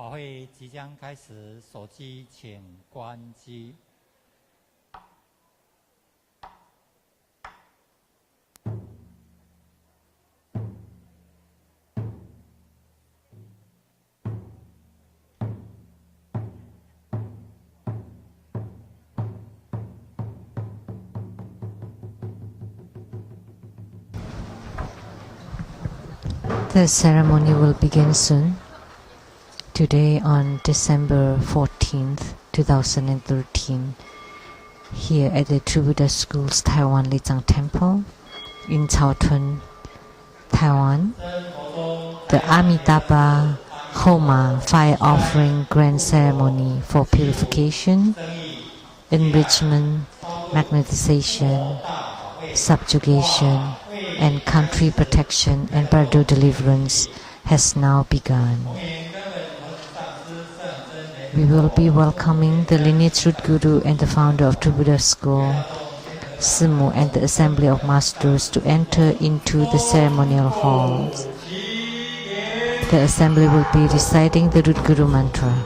法会即将开始，手机请关机。The ceremony will begin soon. Today on December 14th, 2013, here at the True Buddha School's Taiwan Lei Tsang Temple in Caotun, Taiwan, the Amitabha Homa fire offering grand ceremony for purification, enrichment, magnetization, subjugation, and country protection and Bardo deliverance has now begun. We will be welcoming the lineage root guru and the founder of True Buddha School, Simu, and the assembly of masters to enter into the ceremonial halls. The assembly will be reciting the root guru mantra.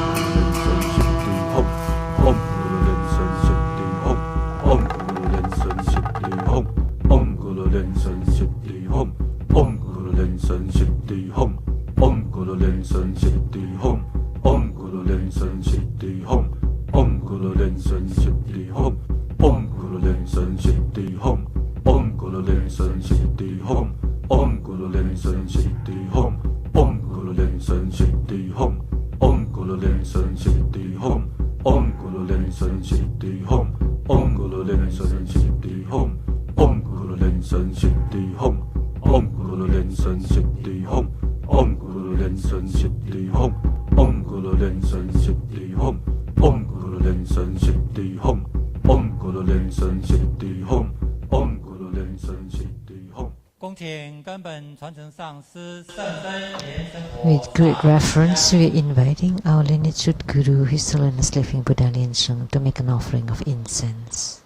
With great reverence, we are inviting our lineage root guru, His Holiness Living Buddha Lien Tsang, to make an offering of incense.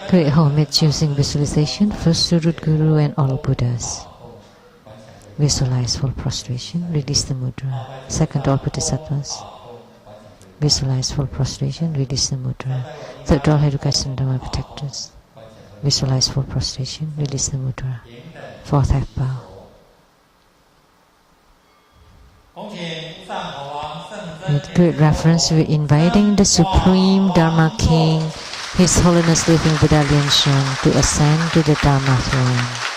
Pray homage choosing visualization, first to root guru and all Buddhas. Visualize full prostration, release the mudra. Second, all Bodhisattvas. Visualize full prostration, release the mudra. Third, all Herukas and Dharma protectors. Visualize full prostration, release the mudra. Fourth, half bow. With great reverence, we are inviting the Supreme Dharma King, His Holiness Living Buddha Lien Tsang, to ascend to the Dharma throne.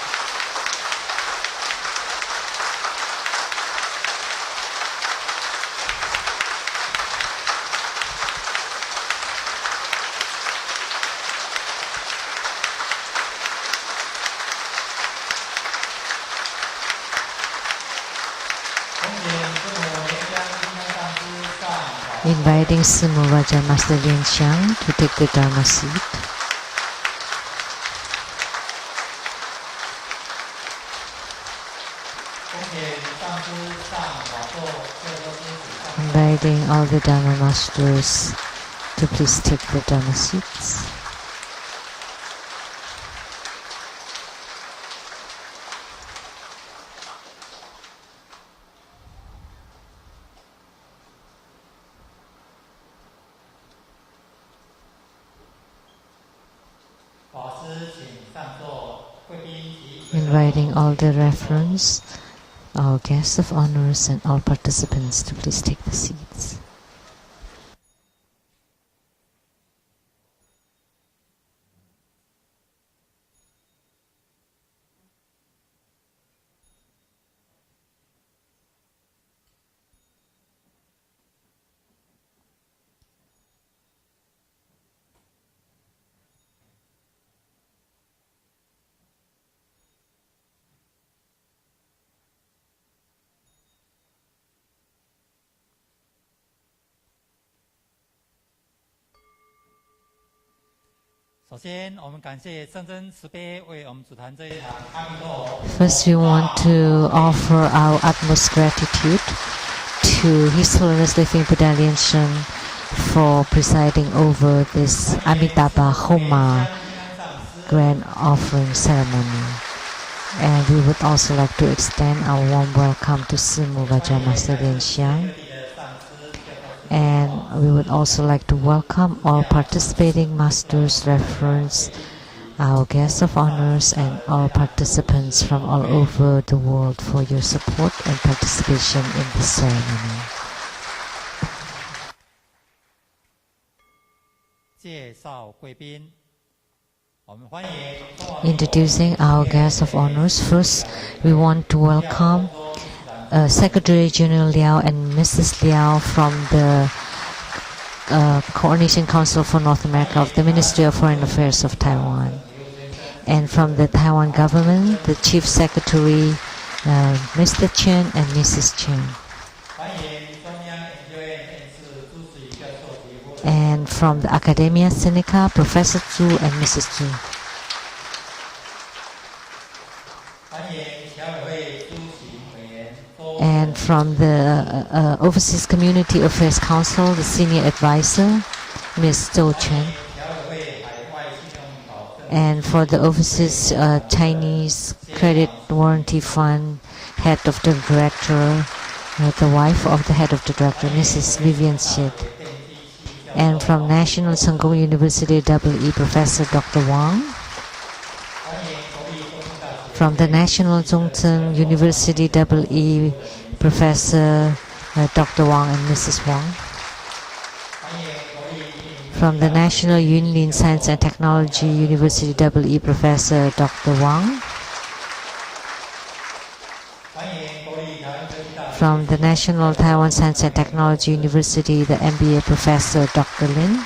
Inviting Sumo Vaja Master Lien Tsang to take the Dharma seat. Inviting all the Dharma Masters to please take the Dharma seats. Inviting all the reference, our guests of honors, and all participants to please take the seats. First, we want to offer our utmost gratitude to His Holiness Living Buddha Liansheng for presiding over this Amitabha Homa grand offering ceremony. And we would also like to extend our warm welcome to Simu Vajra Master Lianxiang. And we would also like to welcome all participating masters, referents, our guests of honors, and all participants from all over the world for your support and participation in this ceremony. Introducing our guests of honors, first we want to welcome Secretary General Liao and Mrs. Liao from the Coordination Council for North America of the Ministry of Foreign Affairs of Taiwan. And from the Taiwan government, the Chief Secretary, Mr. Chen and Mrs. Chen. And from the Academia Sinica, Professor Zhu and Mrs. Zhu. And from the Overseas Community Affairs Council, the Senior Advisor, Ms. Dzogchen. And for the Overseas Chinese Credit Warranty Fund, Head of the Director, the wife of the Head of the Director, Mrs. Vivian Shid. And from National Sangong University EE, Professor Dr. Wang. From the National Dzogchen University EE, Professor Dr. Wang and Mrs. Wang. From the National Yunlin Science and Technology University EE, Professor Dr. Wang. From the National Taiwan Science and Technology University, the MBA Professor Dr. Lin.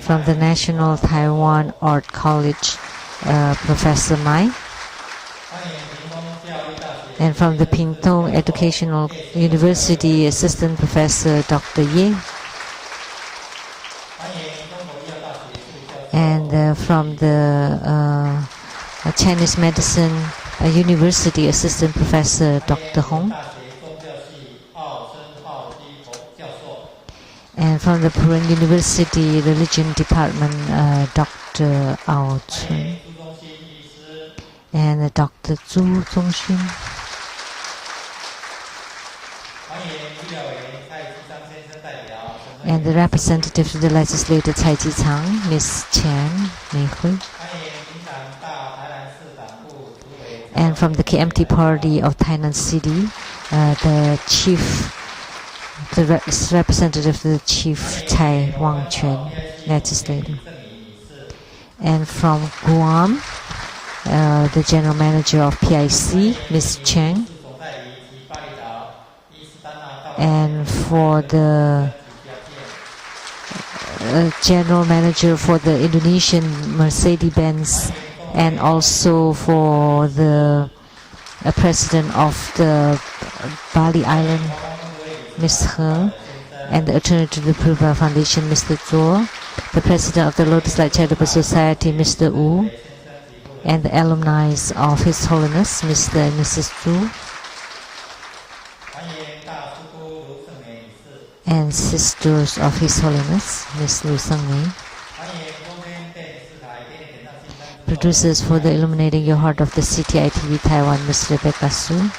From the National Taiwan Art College, Professor Mai. And from the Pingtung Educational University, Assistant Professor Dr. Ye. And from the Chinese Medicine University, Assistant Professor Dr. Hong. And from the Purun University Religion Department, Dr. Ao Chun. And Dr. Zhu Zongxun. And the representative to the legislator, Cai Ji-chang, Ms. Chen Mei-hui. And from the KMT Party of Tainan City, the representative to the Chief Chai Wang-Quan, legislator. And from Guam, the General Manager of PIC, Ms. Cheng. And for the General Manager for the Indonesian Mercedes-Benz, and also for the President of the Bali Island, Ms. He, and the Attorney to the Pruva Foundation, Mr. Zhuo, the President of the Lotus Light Charitable Society, Mr. Wu, and the alumni of His Holiness, Mr. and Mrs. Zhu, and sisters of His Holiness, Ms. Lu Sangmei. Producers for the Illuminating Your Heart of the CTI-TV Taiwan, Ms. Rebecca Su.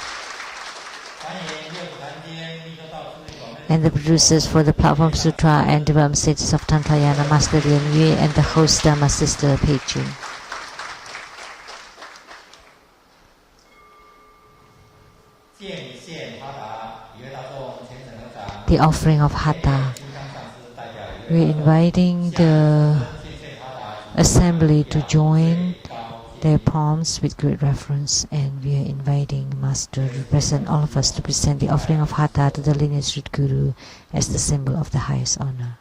And the producers for the Platform Sutra and Development Stages of Tantrayana, Master Lian Yue, and the host Dharma Sister Pei Jun. the offering of Hatha. We're inviting the assembly to join their palms with great reverence, and we are inviting Master to present all of us to present the offering of Hatha to the lineage root Guru as the symbol of the highest honor.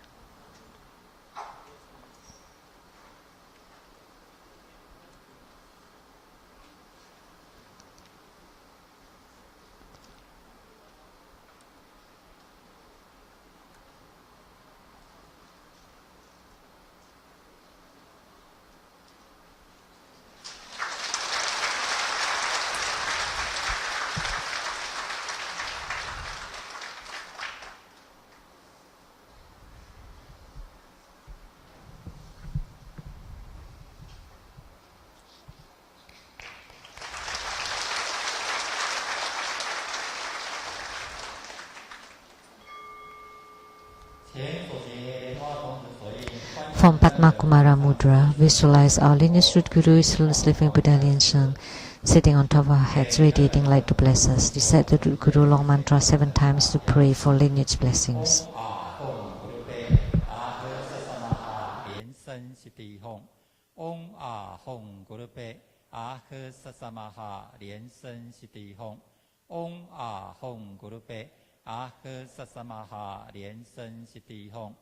From Padma Kumara Mudra, visualize our lineage root Guru, His Holiness Living Buddha Lien Seng, sitting on top of our heads, radiating light to bless us. Recite the root Guru long mantra 7 times to pray for lineage blessings. Om Ah Hong Guru Pe Ah Sasamaha Lien Seng Siddhi Hong. Om Ah Hong Guru Pe Ah Sasamaha Lien Seng Siddhi Hong.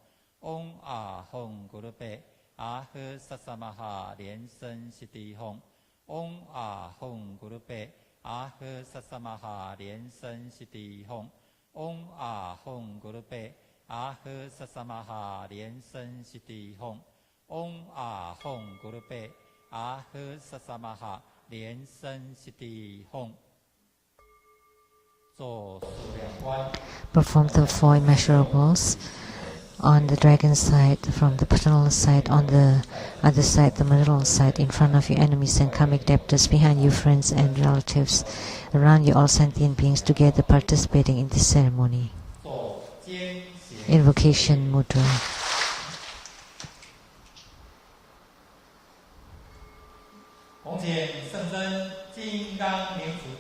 Om Ah Hong Guru Pe Ah Sasamaha Lien Seng Siddhi Hong. Om Ah Hong Guru Pe Ah Sasamaha Lien Seng Siddhi Hong. Om Ah Hong Guru Pe Ah Sasamaha Lien Seng Siddhi Hong. Om Ah Hong Guru Pe Ah Sasamaha Lien Seng Siddhi Hong. Perform the 4 immeasurables on the dragon side, from the paternal side, on the other side, the maternal side, in front of your enemies and karmic debtors, behind you, friends and relatives, around you, all sentient beings together participating in this ceremony. Invocation Mudra.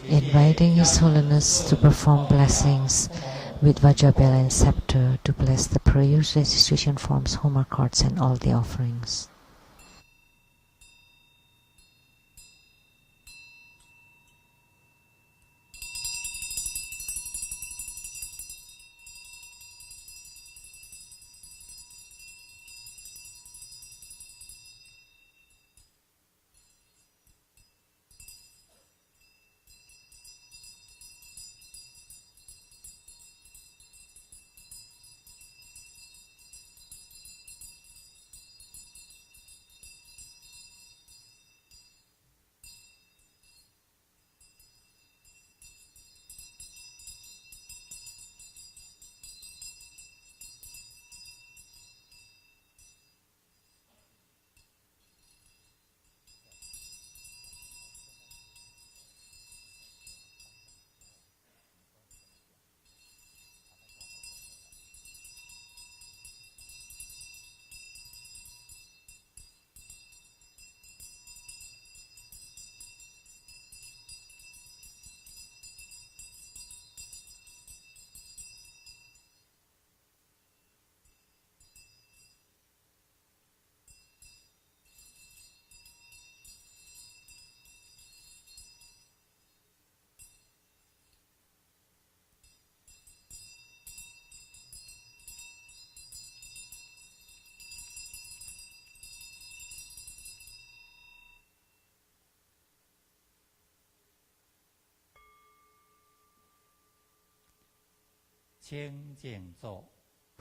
Inviting His Holiness to perform blessings with Vajra bell and scepter to bless the prayers, registration forms, Homer cards, and all the offerings.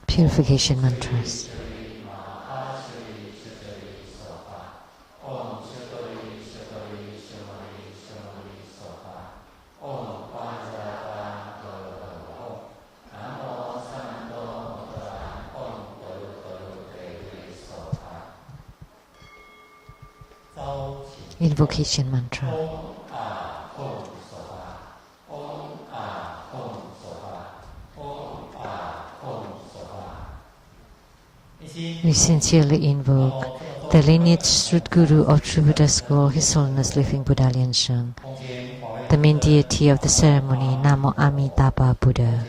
Purification mantras. Invocation mantra. We sincerely invoke the lineage root Guru of True Buddha School, His Holiness Living Buddha Lien Seng. the main deity of the ceremony, Namo Amitabha Buddha.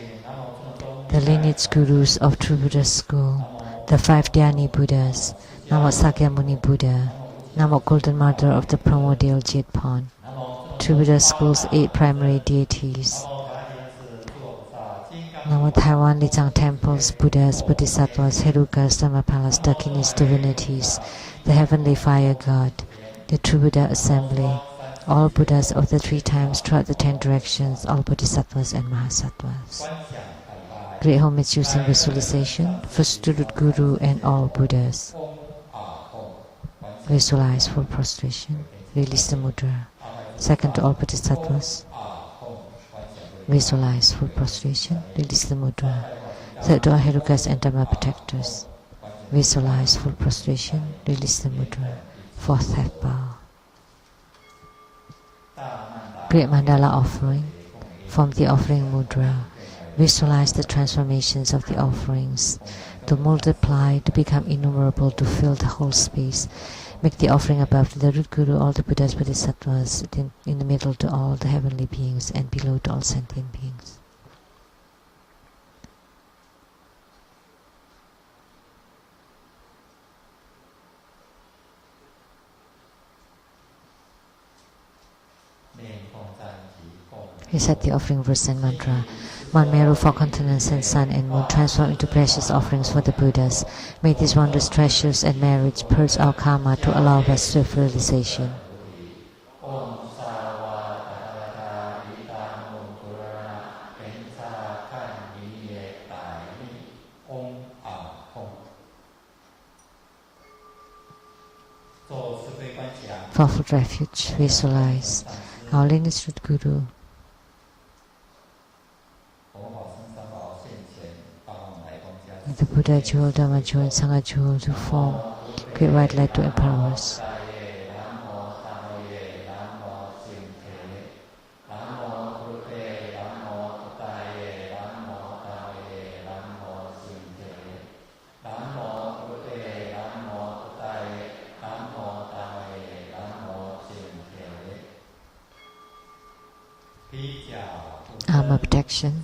The lineage gurus of True Buddha School, the 5 Dhyani Buddhas, Namo Sakyamuni Buddha, Namo Golden Mother of the Primordial Jade Pond, True Buddha School's 8 primary deities, Namo Taiwan Lei Tsang temples, Buddhas, Bodhisattvas, Herukas, Dhammapalas, Dakinis, divinities, the Heavenly Fire God, the True Buddha Assembly, all Buddhas of the 3 times throughout the 10 directions, all Bodhisattvas and Mahasattvas. Great homage using visualization, first to the Guru and all Buddhas. Visualize full prostration, release the mudra. Second to all Bodhisattvas. Visualize full prostration, release the mudra. Third to all Herukas and Dharma protectors. Visualize full prostration, release the mudra. Fourth half bow. Great mandala offering. From the offering mudra, visualize the transformations of the offerings to multiply, to become innumerable, to fill the whole space. Make the offering above to the root guru, all the Buddhas, Bodhisattvas, in the middle to all the heavenly beings, and below to all sentient beings. Recite the offering verse and mantra. Mount Meru, 4 continents and sun and moon transform into precious offerings for the Buddhas. May these wondrous treasures and merits purge our karma to allow us swift realization. Powerful refuge, visualize our lineage root guru. The Buddha jewel, Dharma jewel, and Sangha jewel to form great white light to empower us. Armor protection.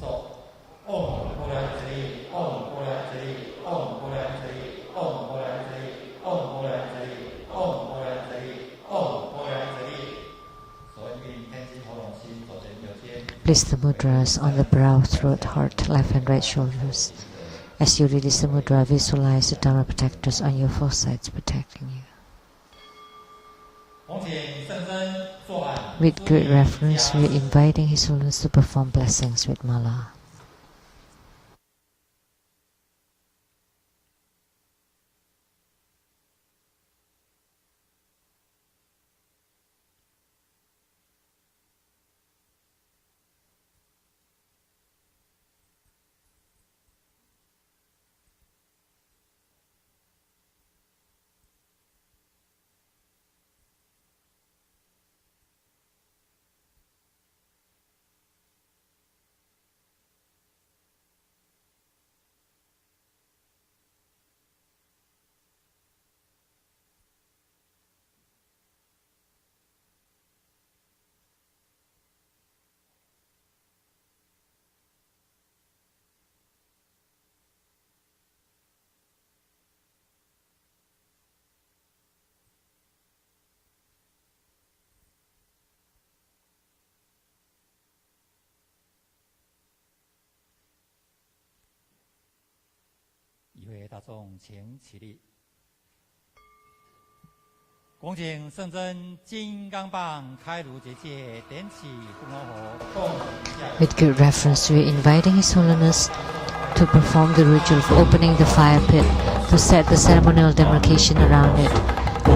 Place the mudras on the brow, throat, heart, left and right shoulders. As you release the mudra, visualize the Dharma protectors on your 4 sides protecting you. With great reverence, we are inviting His Holiness to perform blessings with mala. With good reference, we are inviting His Holiness to perform the ritual of opening the fire pit, to set the ceremonial demarcation around it,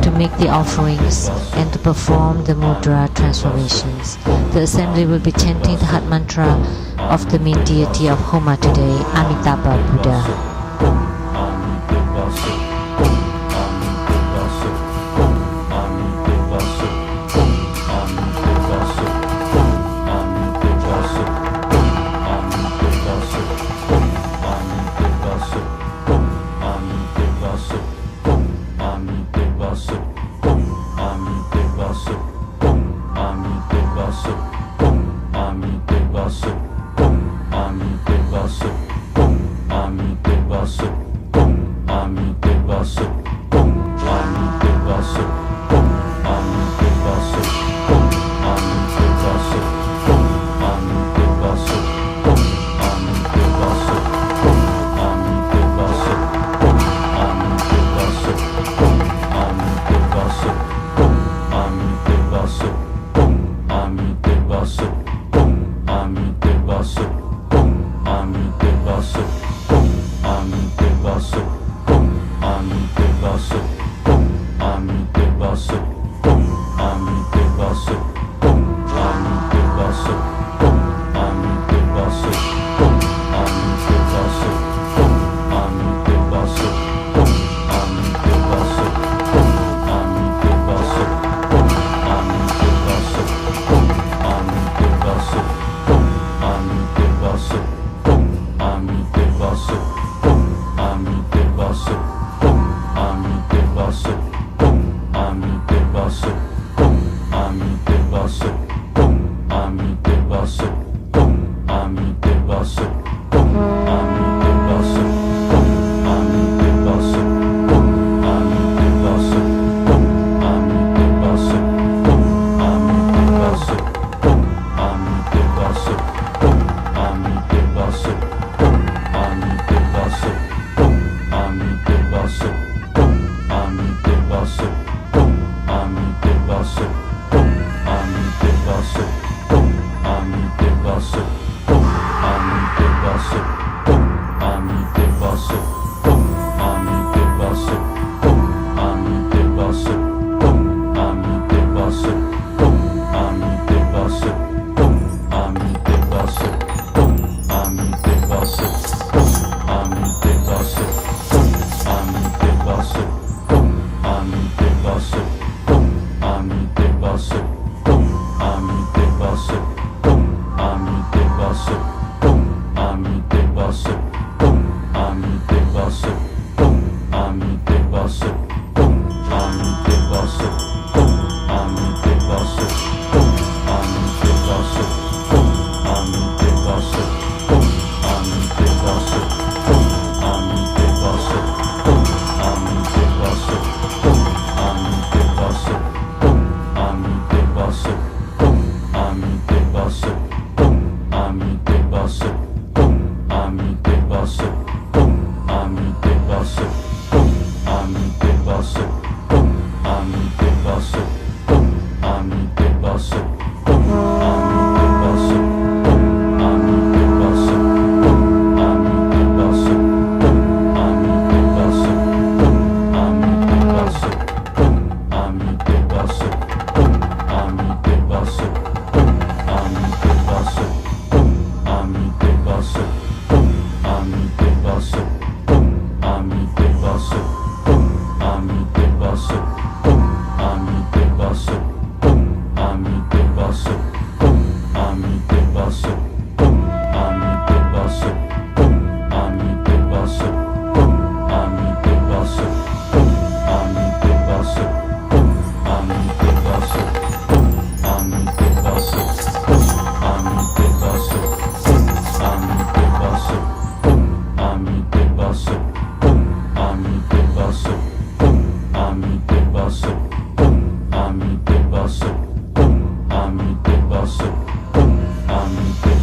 to make the offerings, and to perform the mudra transformations. The assembly will be chanting the heart mantra of the main deity of Homa today, Amitabha Buddha. Om Ami Te Basu, Ami Te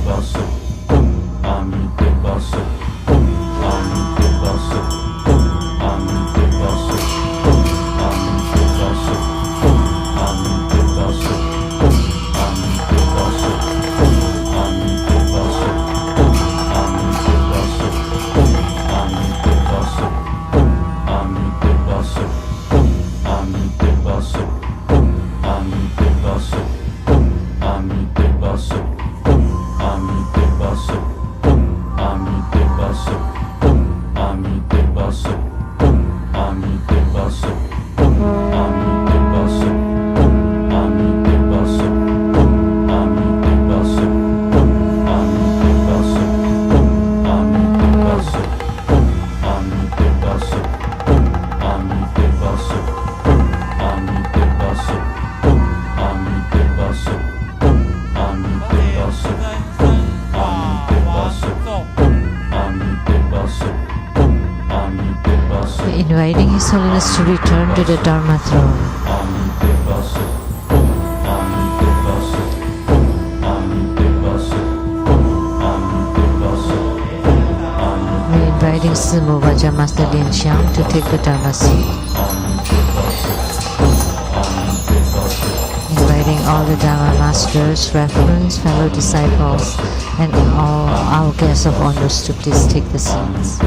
inviting His Holiness to return to the Dharma throne. We're inviting Simu Vajra Master Lin Xiang to take the Dharma seat. Inviting all the Dharma Masters, referents, fellow disciples, and all our guests of honors to please take the seats.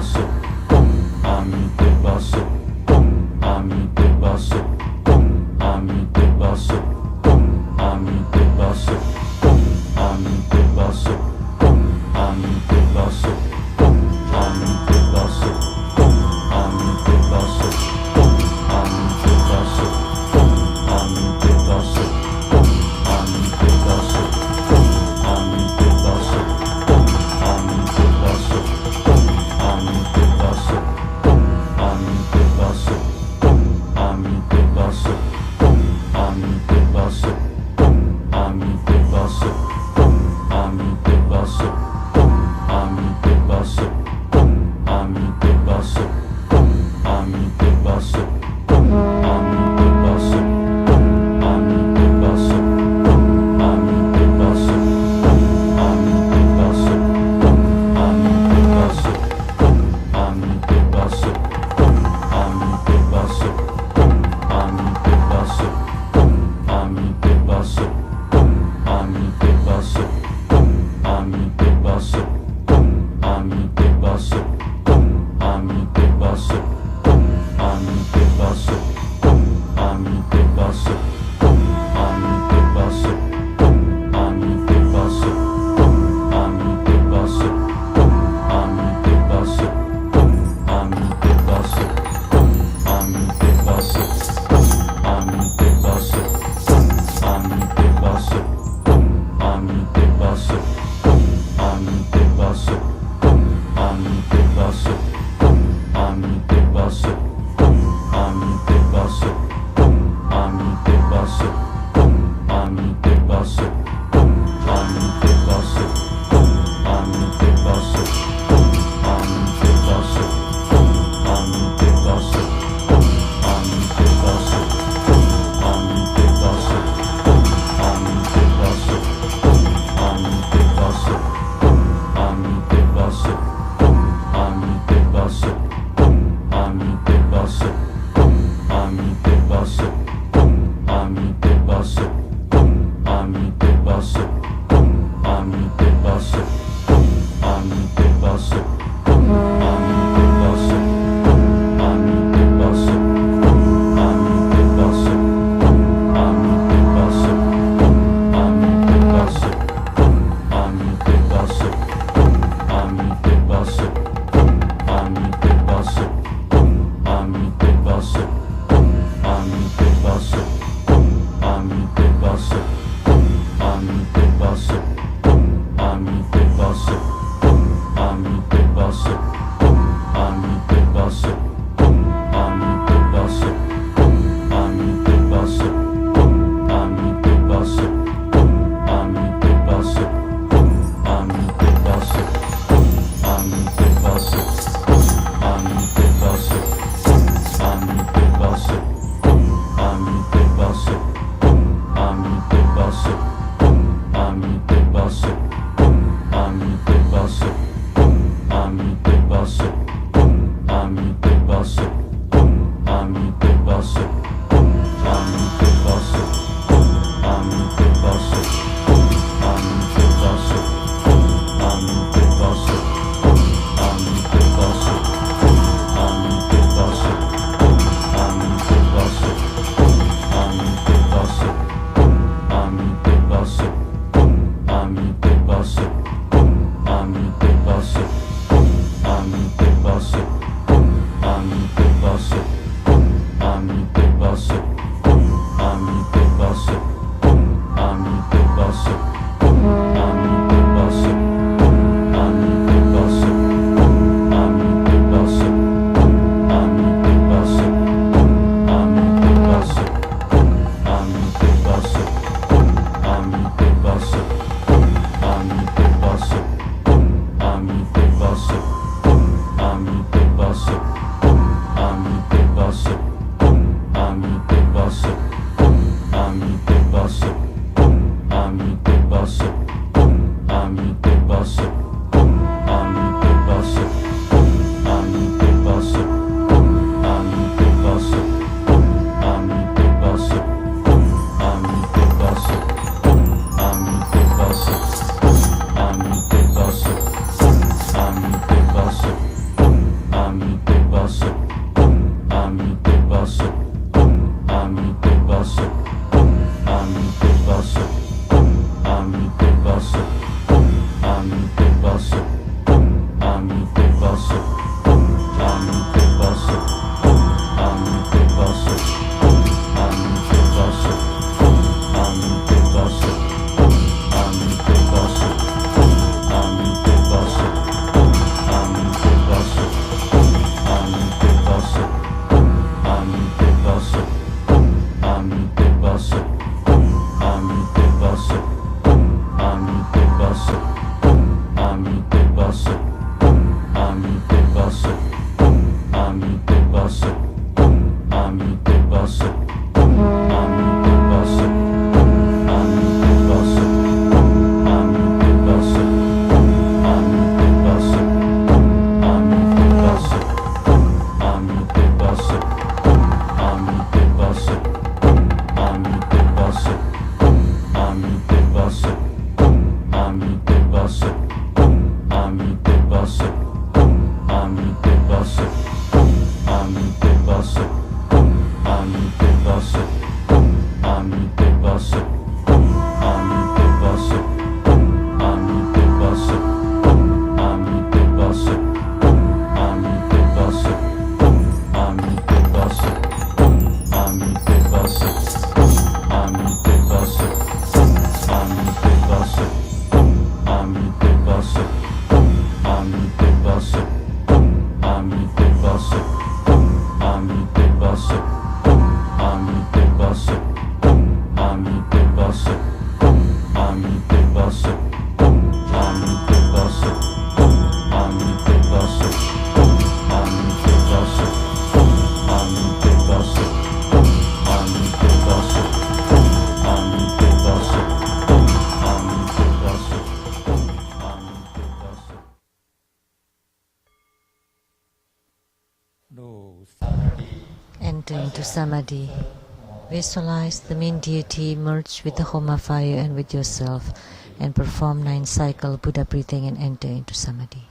Ami te basu, Enter into Samadhi. Visualize the main deity merge with the Homa fire and with yourself, and perform 9 cycle Buddha breathing and enter into Samadhi.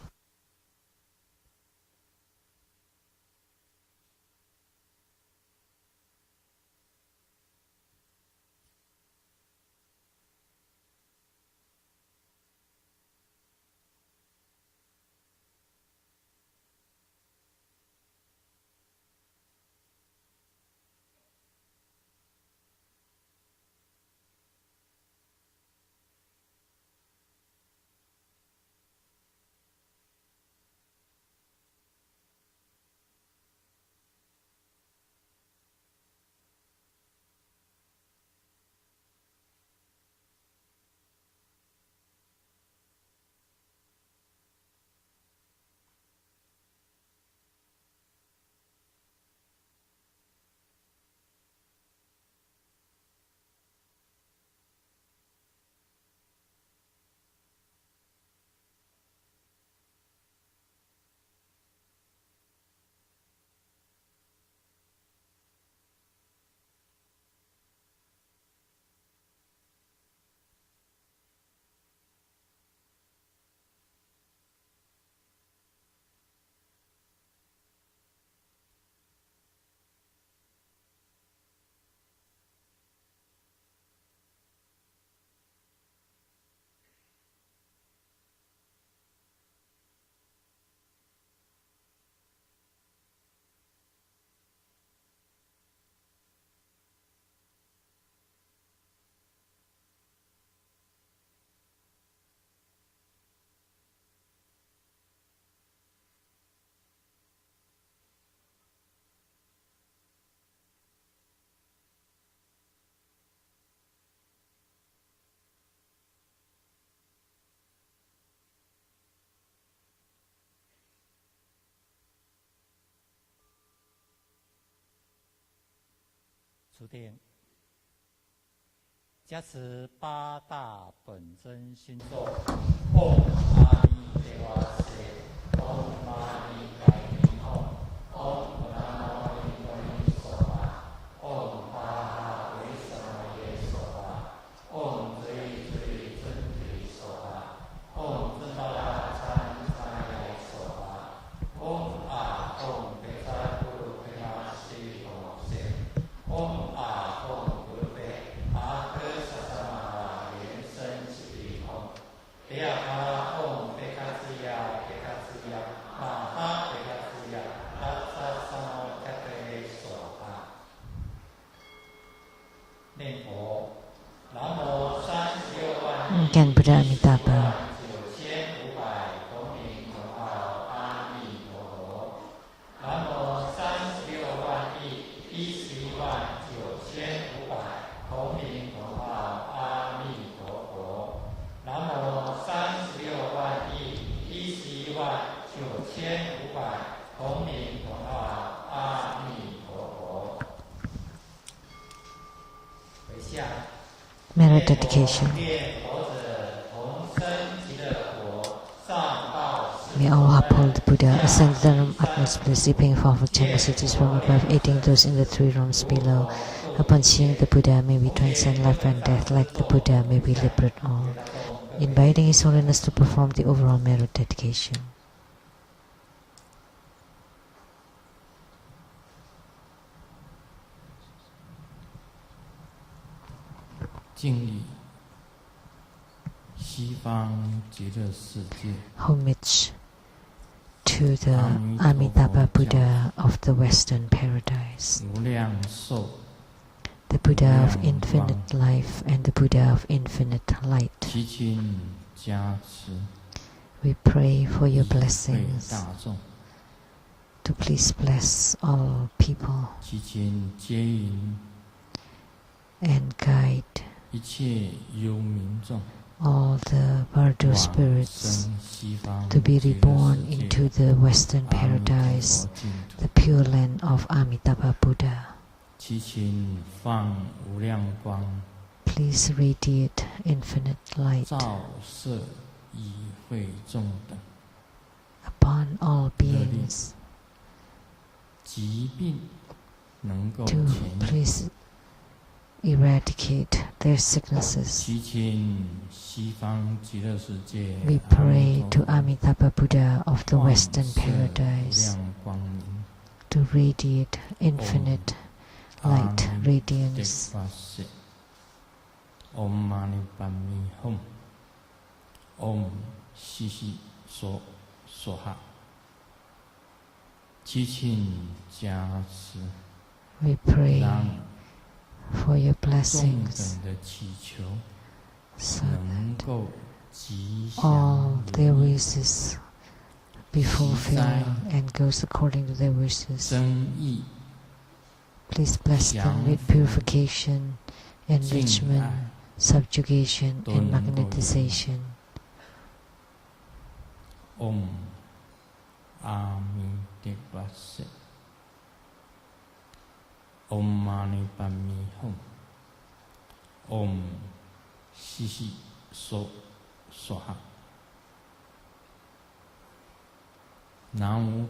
加持8大本真心咒，唵阿弥陀佛，唵阿弥陀佛，唵南无阿弥陀佛，唵巴哈维萨摩耶娑哈，唵追追真追娑哈，唵真巴拉参参耶娑哈，唵阿唵贝萨布鲁贝那西罗塞，唵阿唵布鲁贝阿克萨萨玛哈莲生悉地吽，贝亚哈唵贝卡兹呀贝卡兹呀玛哈贝卡兹呀达萨萨摩卡贝娑哈。念佛，南无36万亿 Again, Buddha Amitabha. 9500同名同号阿弥陀佛。南无36万亿11万9500同名同号阿弥陀佛。南无36万亿11万9500同名同号阿弥陀佛。回向。 Merit dedication. May Allah uphold the Buddha, ascend the Dharma, utmost bliss, paying powerful ten messages from above, aiding those in the 3 realms below. Upon seeing the Buddha, may we transcend life and death. Like the Buddha, may we liberate all. Inviting His Holiness to perform the overall merit dedication. Homage to the Amitabha Buddha of the Western Paradise, the Buddha of infinite life and the Buddha of infinite light. We pray for your blessings to please bless all people and guide all the Bardo spirits to be reborn into the Western Paradise, the Pure Land of Amitabha Buddha. Please radiate infinite light upon all beings to please eradicate their sicknesses. We pray to Amitabha Buddha of the Western Paradise to radiate infinite light radiance. Om Mani Padme Hum. Om Shishi So Soha. We pray for your blessings so that all their wishes be fulfilled and goes according to their wishes. Please bless them with purification, enrichment, subjugation, and magnetization. Om Amitabha Se. Om Mani Padme Hum. Om Shishi So Soha. Namo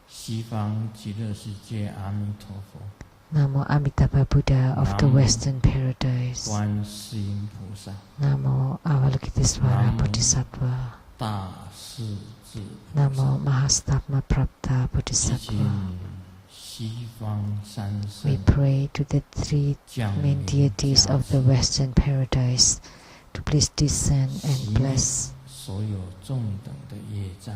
西方极乐世界阿弥陀佛。 Namo Amitabha Buddha of the Western Paradise. 观世音菩萨。 Namo Avalokitesvara Bodhisattva. 大势至。 Namo Mahastapma Prapta Bodhisattva. 西方三圣。 We pray to the three main deities of the Western Paradise to please descend and bless. 所有众等的业障。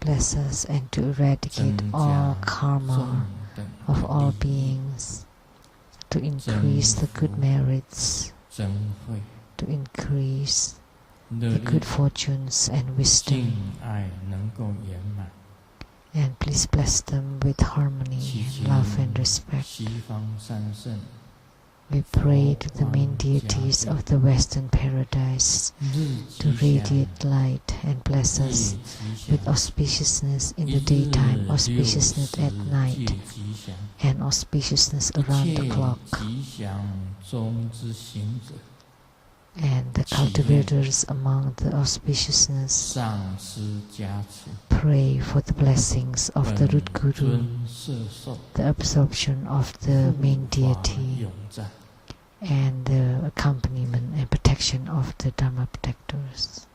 Bless us and to eradicate all karma of all beings, to increase the good merits, to increase the good fortunes and wisdom, and please bless them with harmony, love and respect. We pray to the main deities of the Western Paradise to radiate light and bless us with auspiciousness in the daytime, auspiciousness at night, and auspiciousness around the clock. And the cultivators among the auspiciousness pray for the blessings of the root guru, the absorption of the main deity, and the accompaniment and protection of the Dharma protectors.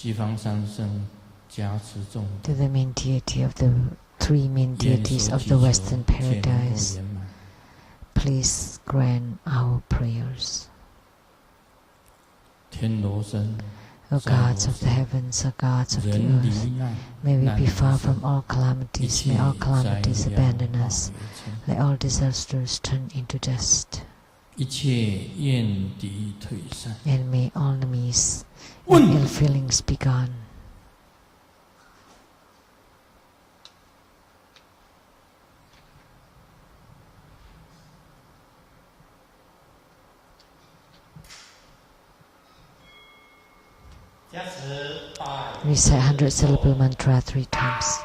To the main deity of the three main deities of the Western Paradise, please grant our prayers. O gods of the heavens, O gods of the earth, may we be far from all calamities, may all calamities abandon us, let all disasters turn into dust, and may all enemies and ill feelings be gone. Recite 100 syllable mantra 3 times.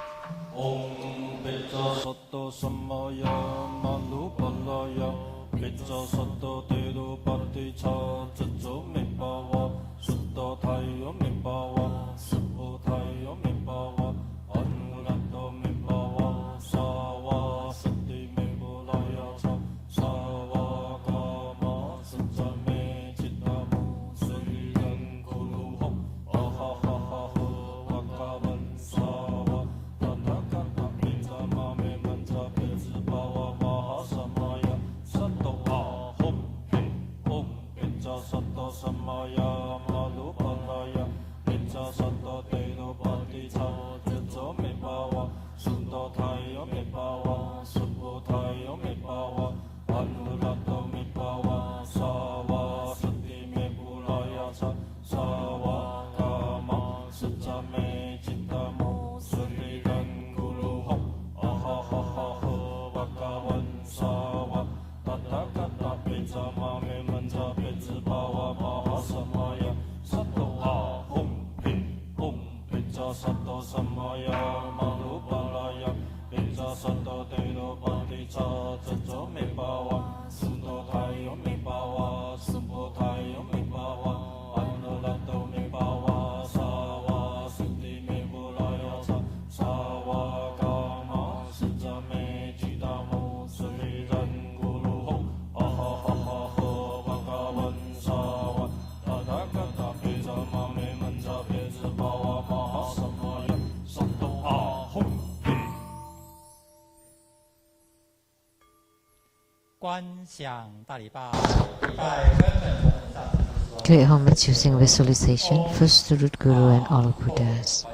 Create homage using visualization. First the root guru and all Buddhas.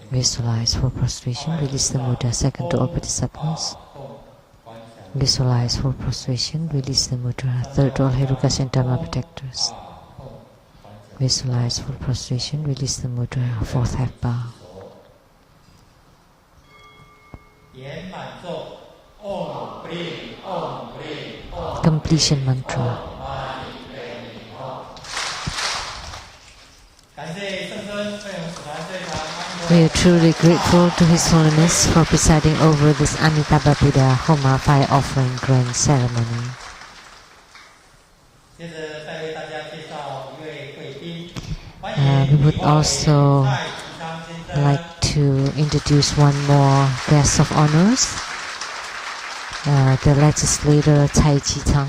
Visualize for prostration. Release the Buddha. Second to all bodhisattvas. Visualize for prostration. Release the mudra. Third to all Herukas and Dharma protectors. Visualize for prostration. Release the mudra. Fourth half bow. Completion mantra. We are truly grateful to His Holiness for presiding over this Amitabha Buddha Homa fire offering grand ceremony. We would also like to introduce one more guest of honors, the legislator Cai Chi-Tang.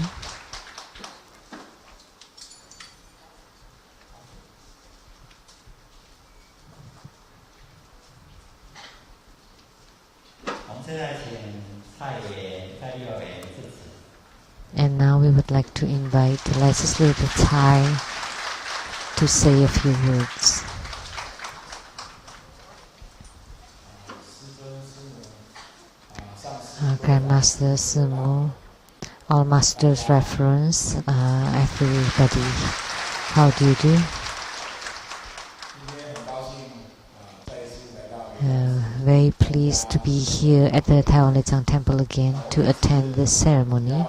And now we would like to invite the legislator Tsai to say a few words. Grandmaster Simu, all masters reference, everybody, how do you do? Very pleased to be here at the Taiwan Lei Tsang temple again to attend this ceremony.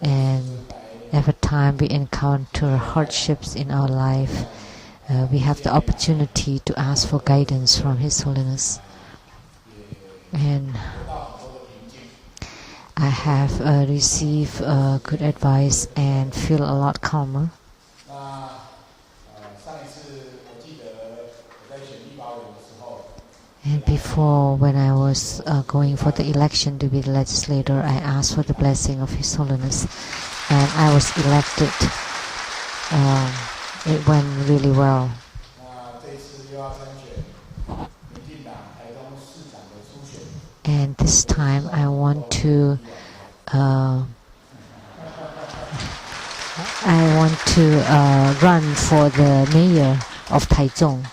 And every time we encounter hardships in our life, we have the opportunity to ask for guidance from His Holiness. And I have received good advice and feel a lot calmer. And before, when I was going for the election to be the legislator, I asked for the blessing of His Holiness, and I was elected. It went really well. And this time I want to run for the mayor of Taichung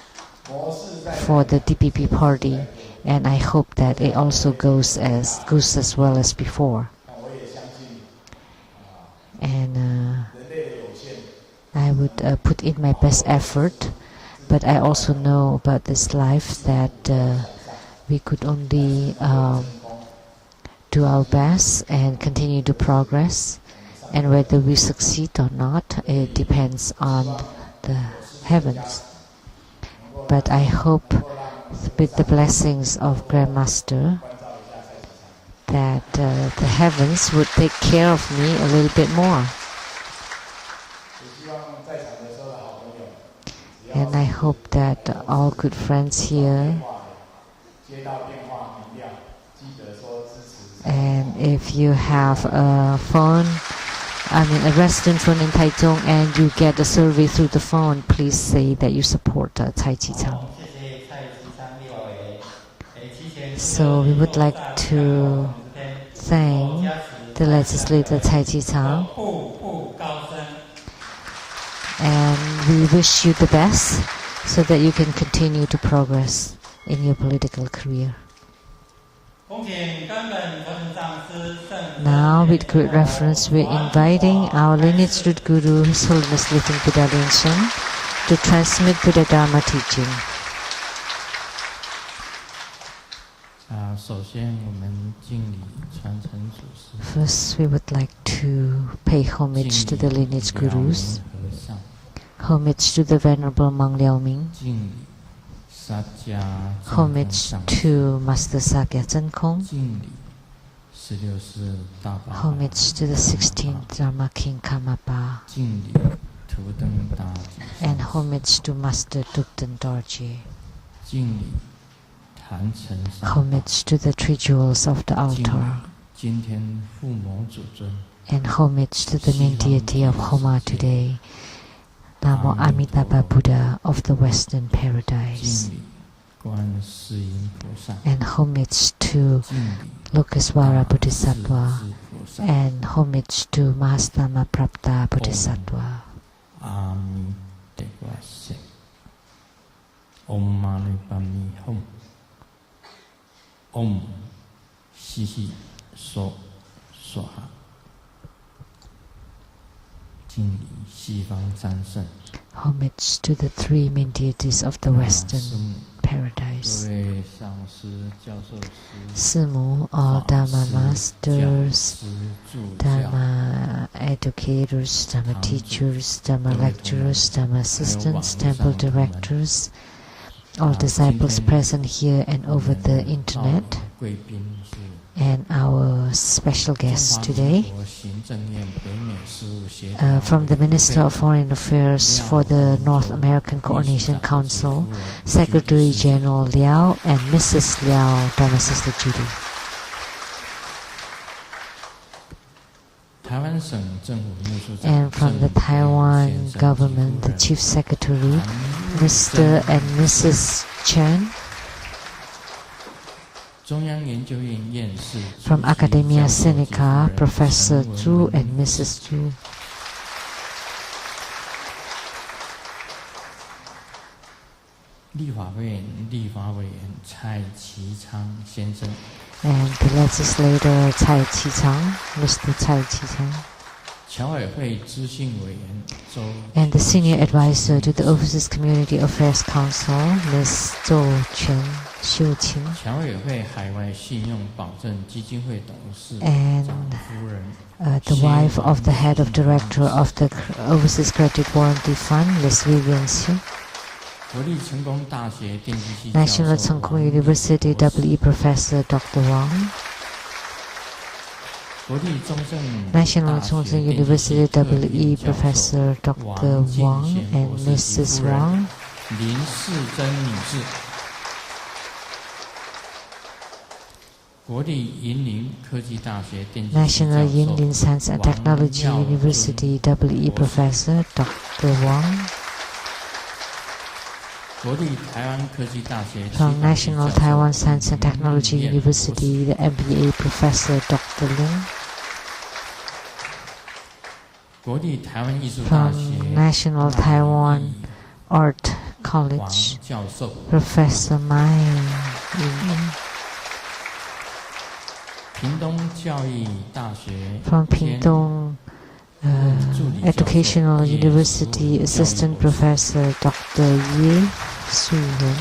for the DPP party, and I hope that it also goes as well as before. And I would put in my best effort, but I also know about this life that we could only do our best and continue to progress, and whether we succeed or not, it depends on the heavens. But I hope with the blessings of Grandmaster that the heavens would take care of me a little bit more. And I hope that all good friends here, and if you have a phone, a resident phone in Taichung, and you get a survey through the phone, please say that you support Cai Chi-Tang. So we would like to thank the legislator Cai Chi-Tang, and we wish you the best so that you can continue to progress in your political career. Now, with great reverence, we're inviting our lineage root guru, His Holiness Living Buddha Lin Shen, to transmit Buddha Dharma teaching. First, we would like to pay homage to the lineage gurus, homage to the Venerable Mang Liao Ming, homage to Master Sakya Chen Kong, homage to the 16th Dharma King Karmapa, and homage to Master Dukten Dorje, homage to the three jewels of the altar, and homage to the main deity of Homa today, Namo Amitabha Buddha of the Western Paradise. 观世音菩萨， and homage to 敬礼 Lokeswara 大 Bodhisattva 势至菩萨， and homage to Mahastama Prapta Bodhisattva. 阿弥陀佛，唵嘛呢叭咪吽，唵悉悉娑娑哈，敬礼西方三圣。 Homage to the three main deities of the Western 师母 paradise. 各位上师、教授师、 Simu, all 法 Dharma 师、 masters, 教师、助教、 Dharma educators, Dharma teachers, Dharma lecturers, Dharma assistants, temple directors, all disciples present here and over the internet, 贵宾是 and our special guests 中华 today 民国行政院北美事务协调 from the Minister of Foreign Affairs for the North American 秘书 Coordination 长 Council, 夫人 Secretary General Liao and Mrs. Liao, Dharma Sister Judy. 台湾省政府秘书长 And from the 郑培 Taiwan 先生 government, 及夫 the 人 Chief Secretary, 韩 Mr. 正 and Mrs. Chen, 中央研究院院士 from 主席 Academia 教授及夫 Sinica, 人 Professor 陈 Zhu 文 and 文 Mrs. Zhu. 立法院立法委员蔡其昌先生， And the legislator Cai Qi-chang, Mr. Cai Qi-chang. 侨委会资讯委员周 And the senior advisor to the Overseas Community Affairs Council, Ms. Dzogchen Xiuqin. 侨委会海外信用保证基金会董事 And 长夫人 the wife of the head of director of the Overseas Credit Warranty Fund, Ms. Vivian Xu. 国立成功大学电机系教 National 授 Tsongkhung 王 University 博士 WE Professor Dr. Wang. 国立中正 National 大学 Tsongkhung 电机系 University 特别 WE 教授 Professor Dr. 王敬 Wang 贤 and 博士及 Mrs. 夫人 Wang. 林世珍女士，国立云林科技大学电机系 National 教授 Yinlin Science and Technology 王耀 University 尊 WE 博士 Professor Dr. Wang. 国立台湾科技大学 From 西方系 National 教授 Taiwan Science and 林 Technology 彦 University, the MBA Professor Dr. Lin. 国立台湾艺术大 From 学 National Taiwan Art 王 College, 教授， Professor Mai Ying. 屏东教育大学 From 兼 Pingtung 助理教授 Educational 叶 University 淑 Assistant 教育博士 Professor Dr. Ye Su-wen.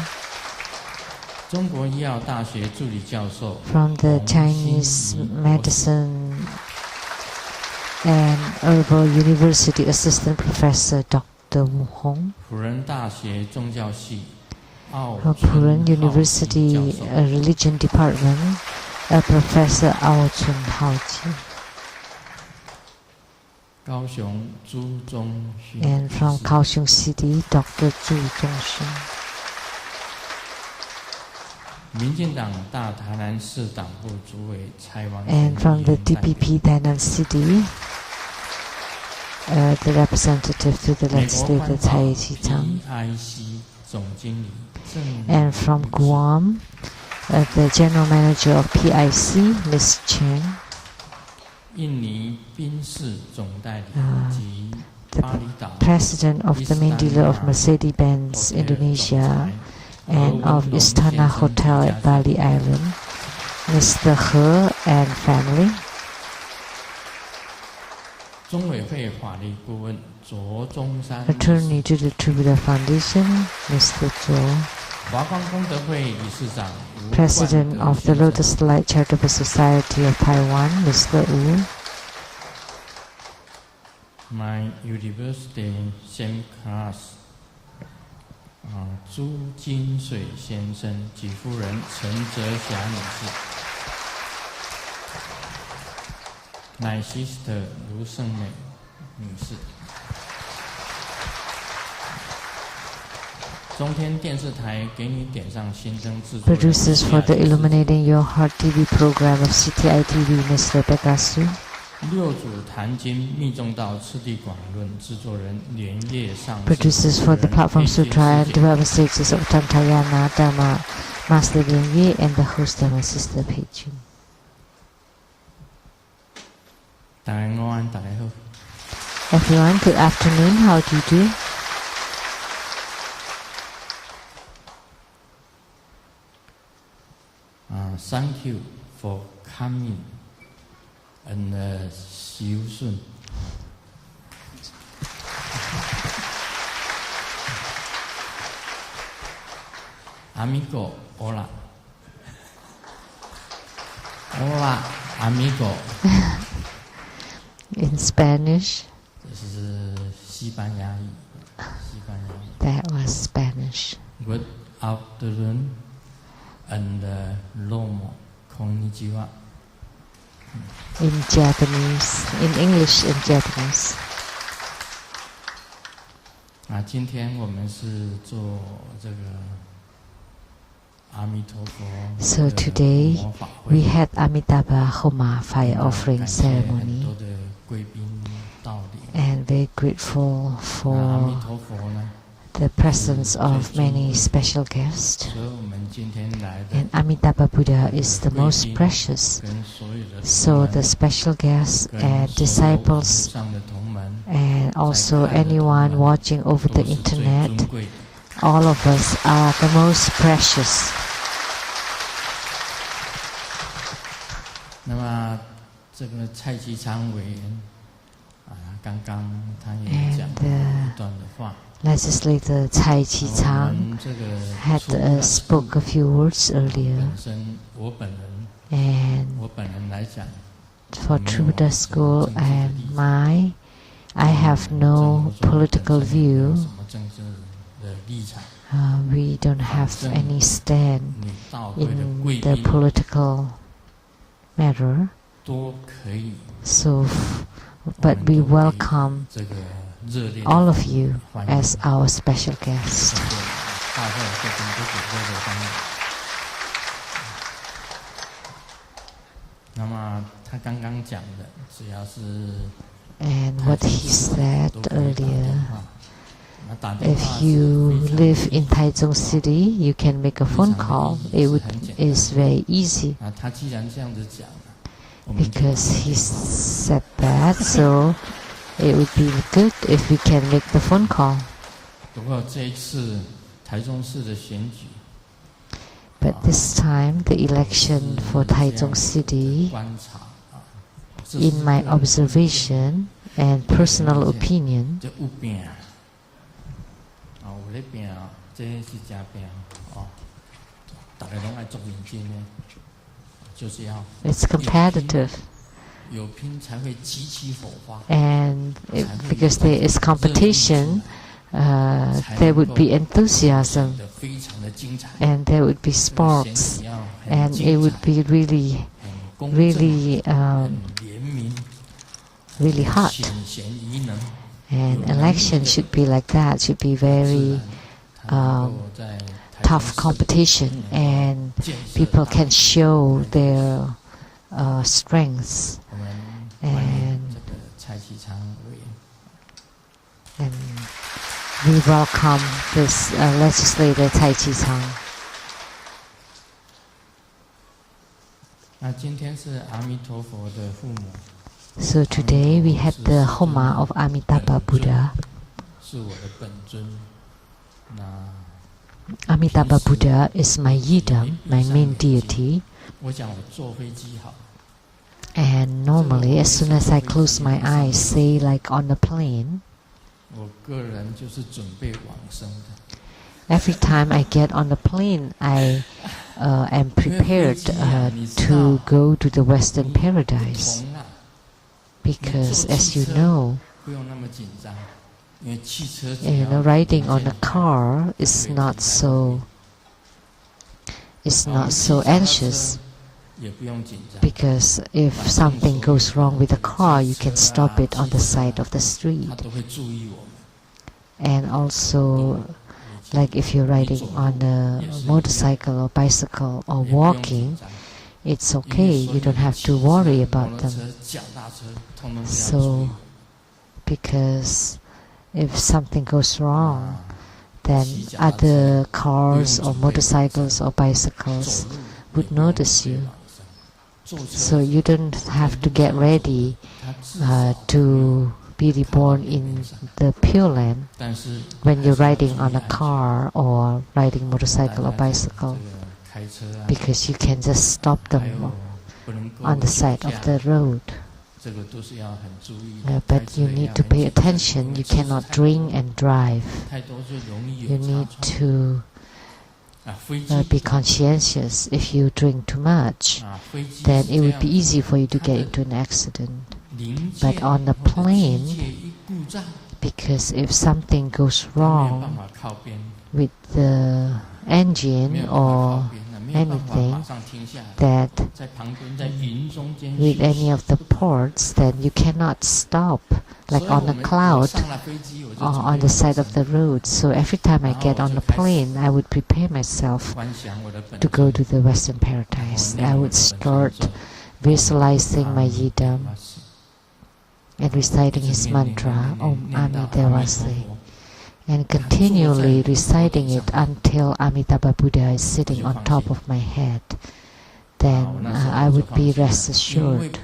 中国医药大学助理教授 From the 洪 Chinese 心怡博士 Medicine and Herbal University Assistant Professor Dr. Wu Hong. 辅仁大学宗教系奥 From 春 Puran 浩 University 教授 Religion Department, Professor Ao Chun Haoji. 高雄朱宗勋 And from 博士 Kaohsiung City, Dr. Zhu Zhongxun. 民进党大台南市党部主委蔡王 And from the DPP Tainan City, the representative to the 美国 legislator 环保 Cai Qi-chang. PIC 总经理郑 And from Guam, the general manager of PIC, Ms. Chen. 印尼宾士总代理及 The 巴厘岛 president of the main dealer of Mercedes-Benz Indonesia and of Istana Hotel at Bali Island, Mr. He and family. 中委会法律顾问卓中山 Attorney to the Tribhuda Foundation, Mr. Zhou. 华光功德会理事长吴 President 冠德 of the 先生 Lotus Light Charitable Society of Taiwan, Mr. Wu. My University Same Class 朱金水先生及夫人陈泽霞女士，My Sister 卢胜美女士，中天电视台给你点上心灯制作人 Producers for the Illuminating Your Heart TV program of CTI TV, Ms. Rebecca Su. Producers for the Platform Sutra and Development Stages of Tantayana Dharma, Master Lien Ye and the host Dharma Sister Pei Jun. Everyone, good afternoon. How do you do? Thank you for coming and see you soon. Amigo, hola. Hola, amigo. In Spanish. 这是西班牙语。That was Spanish. Good afternoon and Lomo konnichiwa. In Japanese, in English and Japanese. 今天我们是做这个阿弥陀佛。So today we had Amitabha Homa fire offering ceremony, and very grateful for the presence of many special guests. And Amitabha Buddha is the most precious. So the special guests and disciples and also anyone watching over the internet, all of us are the most precious. 那么这个蔡其昌委员刚刚他也讲了一段的话。Legislator Tsai Chi-chang had spoke a few words earlier, and for Buddha School and I have no political view. We don't have any stand in the political matter. So, but we welcome all of you as our special guests. And what he said earlier, if you live in Taichung City, you can make a phone call. Is very easy. Because he said that, so it would be good if we can make the phone call. But this time, the election for Taichung City, in my observation and personal opinion, it's competitive. And because there is competition, there would be enthusiasm, and there would be sports, and it would be really hot. And election should be like that, should be very tough competition, and people can show their strengths. And we welcome this legislator Tsai Chi-chang. So today we had the Homa of Amitabha Buddha. Amitabha Buddha is my yidam, my main deity. And normally, as soon as I close my eyes, say like on the plane, every time I get on the plane, I am prepared to go to the Western paradise. Because as you know, riding on a car is not so anxious. Because if something goes wrong with the car, you can stop it on the side of the street. And also, like if you're riding on a motorcycle or bicycle or walking, it's okay. You don't have to worry about them. So, because if something goes wrong, then other cars or motorcycles or bicycles would notice you. So you don't have to get ready to be reborn in the Pure Land when you're riding on a car or riding motorcycle or bicycle, because you can just stop them on the side of the road. But you need to pay attention. You cannot drink and drive. You need to be conscientious. If you drink too much, then it would be easy for you to get into an accident. But on the plane, because if something goes wrong with the engine or anything, that with any of the ports, then you cannot stop, like on a cloud or on the side of the road. So every time I get on a plane, I would prepare myself to go to the Western Paradise. I would start visualizing my yidam and reciting his mantra, Om Ami Devase, and continually reciting it until Amitabha Buddha is sitting on top of my head. Then I would be rest assured,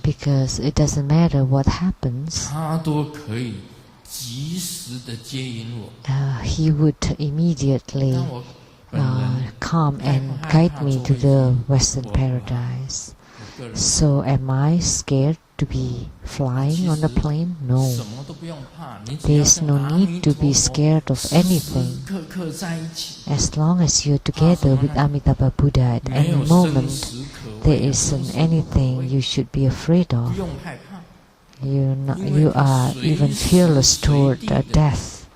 because it doesn't matter what happens, he would immediately come and guide me to the Western Paradise. So am I scared to be flying on the plane? No. There is no need to be scared of anything. As long as you're together with Amitabha Buddha at any moment, there isn't anything you should be afraid of. You are even fearless toward death,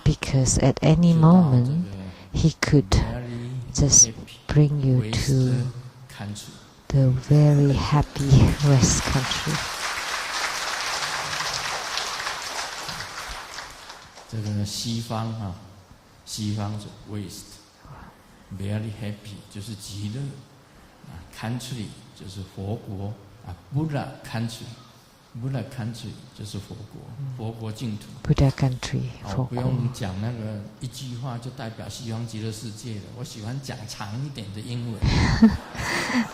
because at any moment he could just bring you to the very happy West country. 这个西方啊，西方是 West， very happy 就是极乐啊 ，country 就是佛国啊 ，Buddha country。Buddha country 就是佛国，佛国净土。Buddha country， 佛国。不用讲那个一句话就代表西方极乐世界了。我喜欢讲长一点的英文。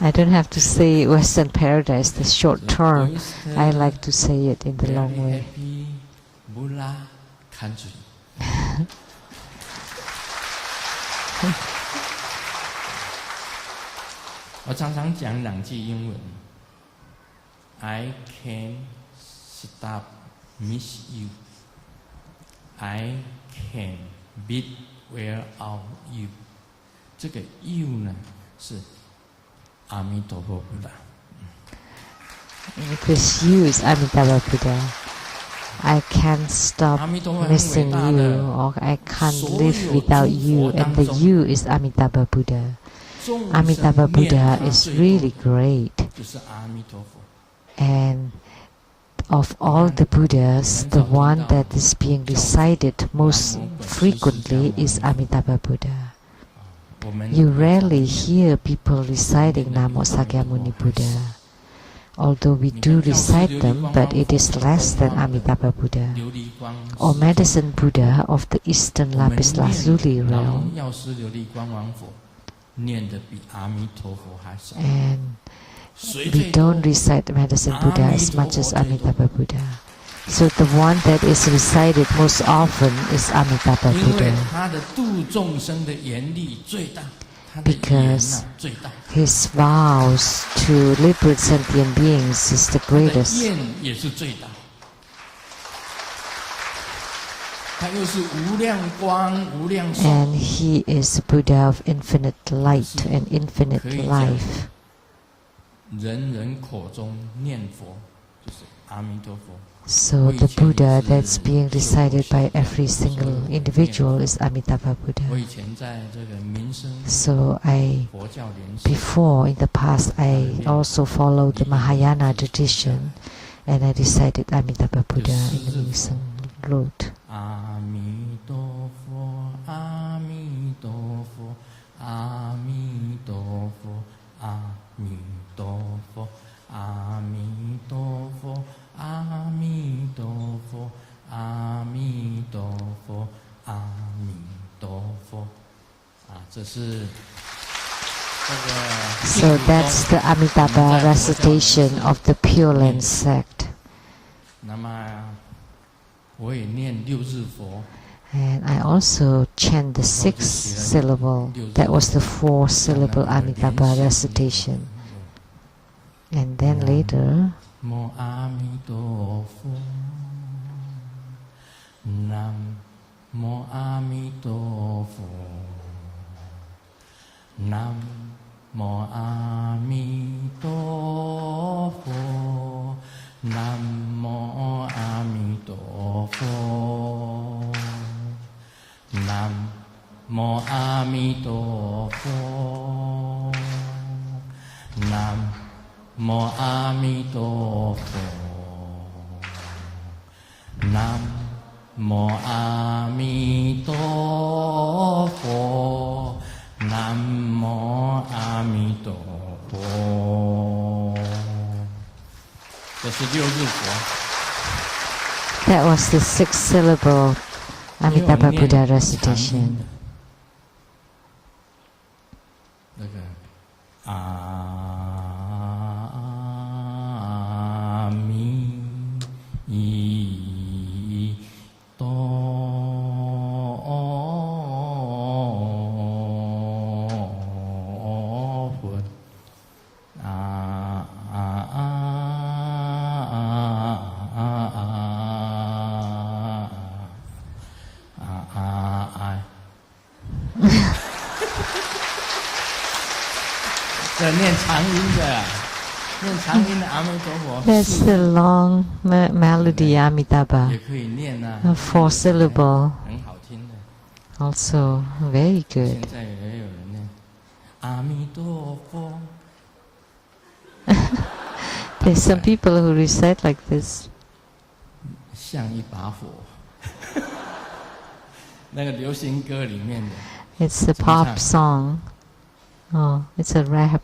I don't have to say Western Paradise the short term. I like to say it in the long way. Happy Buddha country. 我常常讲两句英文。I can't stop miss you. I can be without you. 这个 you 呢是阿弥陀佛布达。This you is Amitabha Buddha. I can't stop missing you, or I can't live without you, and the you is Amitabha Buddha. Amitabha Buddha is really great. And of all the Buddhas, the one that is being recited most frequently is Amitabha Buddha. You rarely hear people reciting Namo Sakyamuni Buddha. Although we do recite them, but it is less than Amitabha Buddha, or Medicine Buddha of the Eastern Lapis Lazuli realm. And we don't recite Medicine Buddha as much as Amitabha Buddha. So the one that is recited most often is Amitabha Buddha, because his vows to liberate sentient beings is the greatest. And he is the Buddha of infinite light and infinite life. So the Buddha that's being recited by every single individual is Amitabha Buddha. So before in the past, I also followed the Mahayana tradition, and I recited Amitabha Buddha in the Mingsen road. 阿弥陀佛，阿弥陀佛，阿弥陀佛，阿弥陀佛，阿弥陀佛，阿弥陀佛。这是这个。So that's the Amitabha recitation of the Pure Land sect. 那么我也念六日佛。And I also chant the 6th syllable. That was the 4th syllable Amitabha recitation. And then later, Namo Amito Pho, Namo Amito Pho, Namo Amito Pho, Namo Amito Pho. Namo Amito Pho, Namo Amito Pho, Namo Amito Pho, Namo Amito Pho. 这是六日佛。That was the 6th syllable Amitabha Buddha recitation. 那个阿弥陀佛，这念长音的，念长音的阿弥陀佛。That's the long melody Amitabha. 也可以念啊。4 syllable. 很好听的。Also very good. 现在也有人念阿弥陀佛。There's some people who recite like this. 像一把火。那个流行歌里面的。It's a pop song. Oh, it's a rap.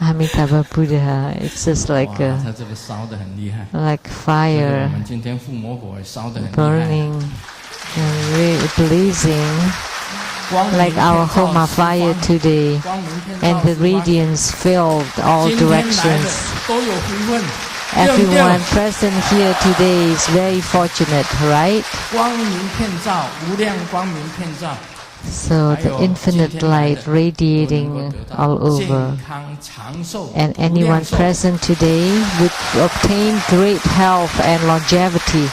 Amitabha Buddha, it's just like fire burning and really blazing. Like our Homa fire today, and the radiance filled all directions. Everyone present here today is very fortunate, right? So the infinite light radiating all over. And anyone present today would obtain great health and longevity.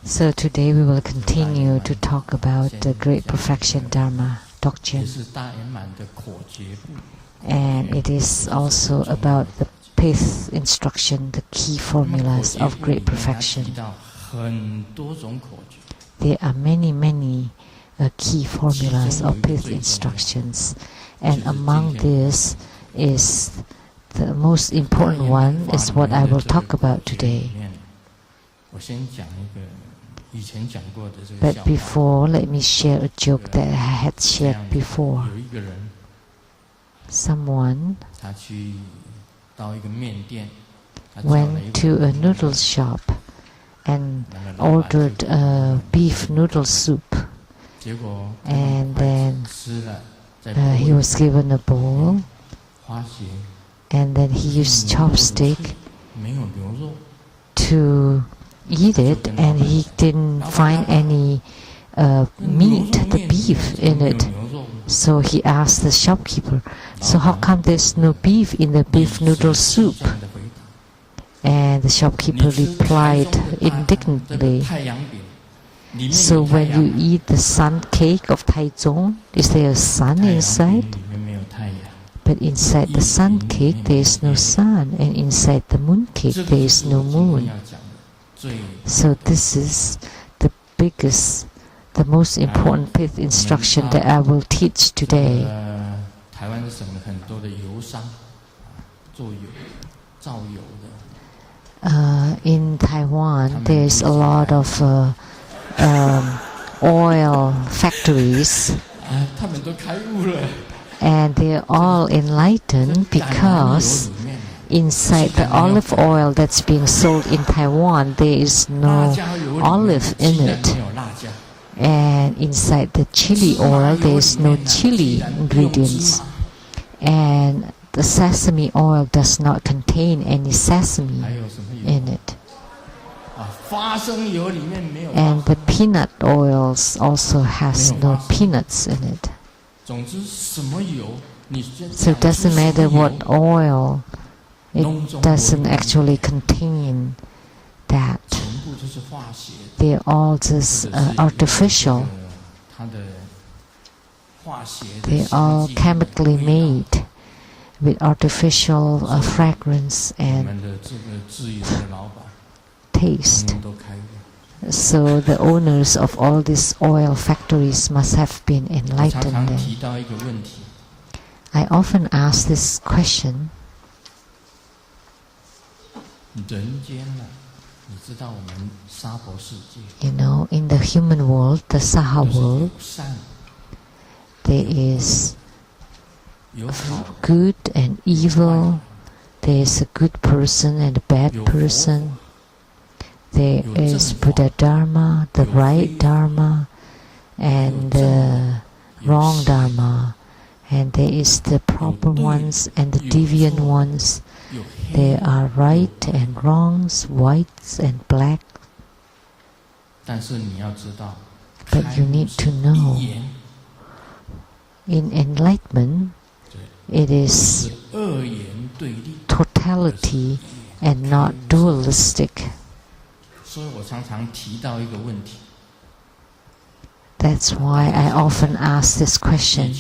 So today we will continue to talk about the Great Perfection Dharma, Dzogchen. And it is also about the 5th instruction, the key formulas of Great Perfection. There are many key formulas of 5th instructions, and among these is the most important one is what I will talk about today. But before, let me share a joke that I had shared before. Someone went to a noodle shop and ordered a beef noodle soup. And then he was given a bowl. And then he used chopstick to eat it, and he didn't find any meat, the beef in it. So he asked the shopkeeper, "So how come there's no beef in the beef noodle soup?" And the shopkeeper replied indignantly, "So when you eat the sun cake of Taichung, is there a sun inside?" But inside the sun cake there is no sun, and inside the moon cake there is no moon. So this is the biggest, the most important fifth instruction that I will teach today. In Taiwan, there is a lot of oil factories, and they are all enlightened because inside the olive oil that's being sold in Taiwan, there is no olive in it. And inside the chili oil, there is no chili ingredients. And the sesame oil does not contain any sesame in it. And the peanut oils also has no peanuts in it. So it doesn't matter what oil, it doesn't actually contain that. They're all just artificial. They're all chemically made with artificial fragrance and taste. So the owners of all these oil factories must have been enlightened then. I often ask this question. You know, in the human world, the Saha world, there is good and evil. There is a good person and a bad person. There is Buddha Dharma, the right Dharma, and the wrong Dharma. And there is the proper ones and the deviant ones. There are right and wrongs, whites and black. But you need to know, in enlightenment, it is totality and not dualistic. That's why I often ask this question.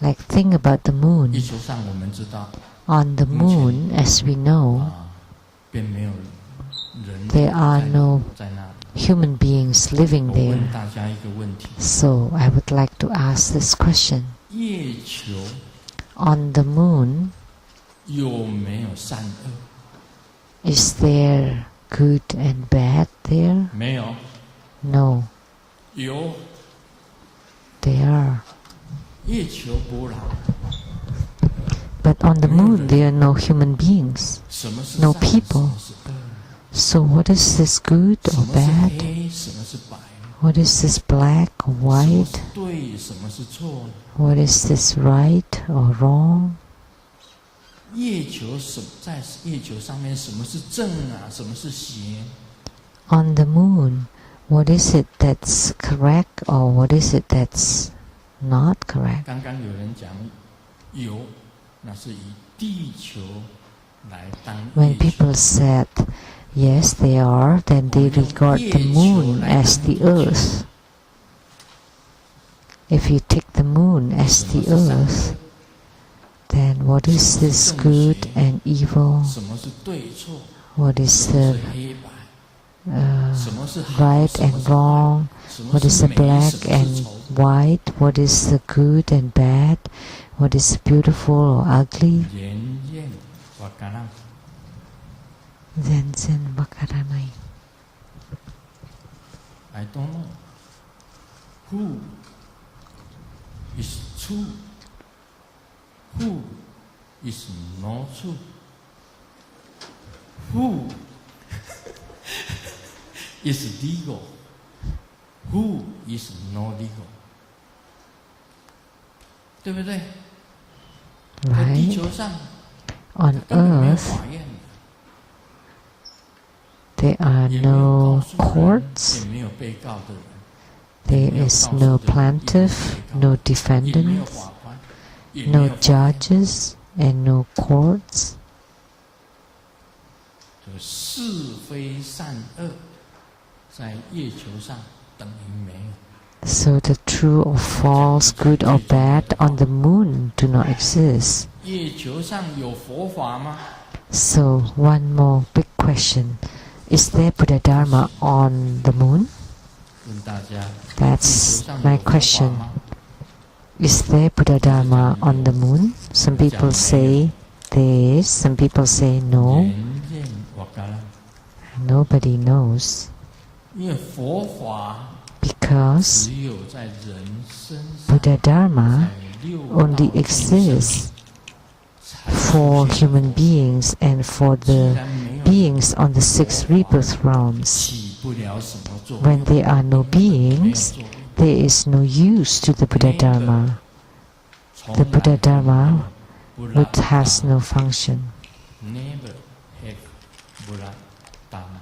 Like, think about the moon. On the moon, as we know, there are no human beings living there. So I would like to ask this question. On the moon, is there good and bad there? No. There are. But on the moon there are no human beings, no people. So what is this, good or bad? What is this, black or white? What is this, right or wrong? On the moon, what is it that's correct or what is it that's not correct? When people said, yes, they are, then they regard the moon as the earth. If you take the moon as the earth, then what is this good and evil? What is the right and wrong? What is the black and white? What is the good and bad? What is beautiful or ugly? Zen Wakaranai. I don't know who is true, who is not true, who is legal, who is not legal. 对不对？ Right. On earth, there are no courts, there is no plaintiff, no defendant, no judges, and no courts. 是非善恶在月球上等于没有。So the true or false, good or bad on the moon do not exist. 月球上有佛法吗？ So one more big question. Is there Buddha Dharma on the moon? 问大家， That's 月球上 my 有佛法 question. 吗？ Is there Buddha Dharma on the moon? Some people say there is, some people say no. 人人わからん。 Nobody knows. 因为佛法 Because 只有在人身上， Buddha Dharma 在六道 only 众生 exists 才 for 出现。 human beings and for 既 the 然没有 beings on the six rebirth realms. 起不了什么作 When 用， there are no 没有 beings, 作用。 there is no use to the Buddha Dharma. 从 The 来 Buddha Dharma 不拉 would has no function. Never have 不拉达玛，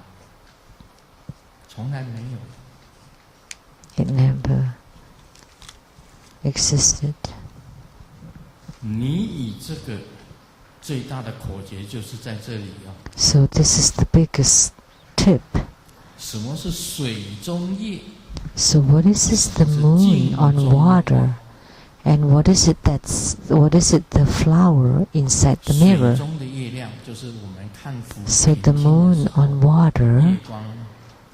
从来没有。 It never existed. 你以这个最大的口诀就是在这里哦。 So this is the biggest tip. 什么是水中月？ So what is this, the moon on water? And what is it the flower inside the 水 mirror? 中的月亮就是我们看福 So 眼 the 睛的 moon 时候 on water 月光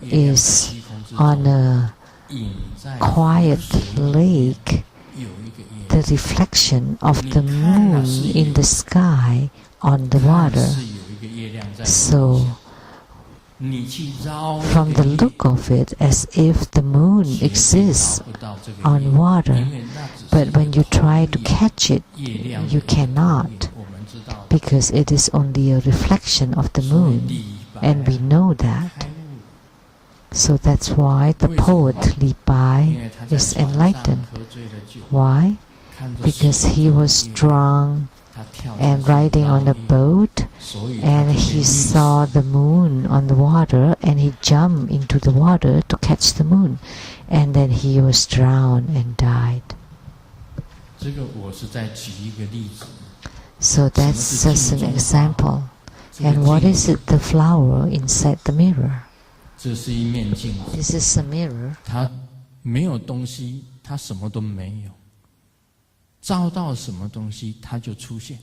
月亮在 is 虚空之 on 中 a 隐在 quiet 水里 lake, 有一个月 the reflection of the moon in the sky on the 看 water. 是有一个月亮在 So 你去绕 from 这 the 个月 look of it, as if the moon 绝对 exists 绕不到这个 on 月 water, 因为那只是 but when you 一个 try to 透 catch it, 月亮的 you 一个 cannot, 透月我们知道 because it is only a reflection of the 所以 moon, 李白 and we know that. 开悟 So that's why the poet Li 因 Bai 为他在 is 船上 enlightened. 喝醉了酒 Why? 看着 Because 水 he 中的 was 月 drunk 他跳下 and 去 riding 捞 on a 月 boat, 所以他 and 就被 he 溺死 saw the moon on the water, and he jumped into the water to catch the moon, and then he was drowned and died. 这个我是在举一个例子 So that's just an example. 这个 And what 镜 is 子 it, the flower inside the mirror? 这是一面镜子 This is a mirror. 它没有东西它什么都没有照到什么东西它就出现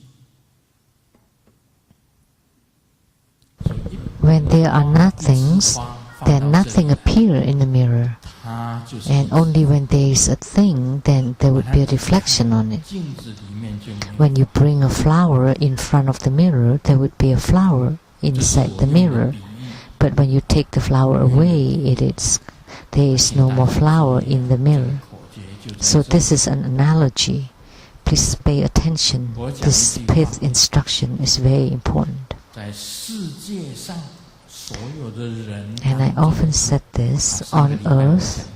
When there are nothings, then nothing appear in the mirror. 它就是 And only when there is a thing, then there would be a reflection on it. 镜子里面就没有 When you bring a flower in front of the mirror, there would be a flower 这是 inside 我 the 用的 mirror. 比喻 But when you take the flower away, there is no more flower in the mirror. 口诀就在 So 这里 this is an analogy. Please pay attention. This fifth instruction is very important. 在世界上所有的人 And I 当中 often said this 上个 on 礼拜我 earth, 讲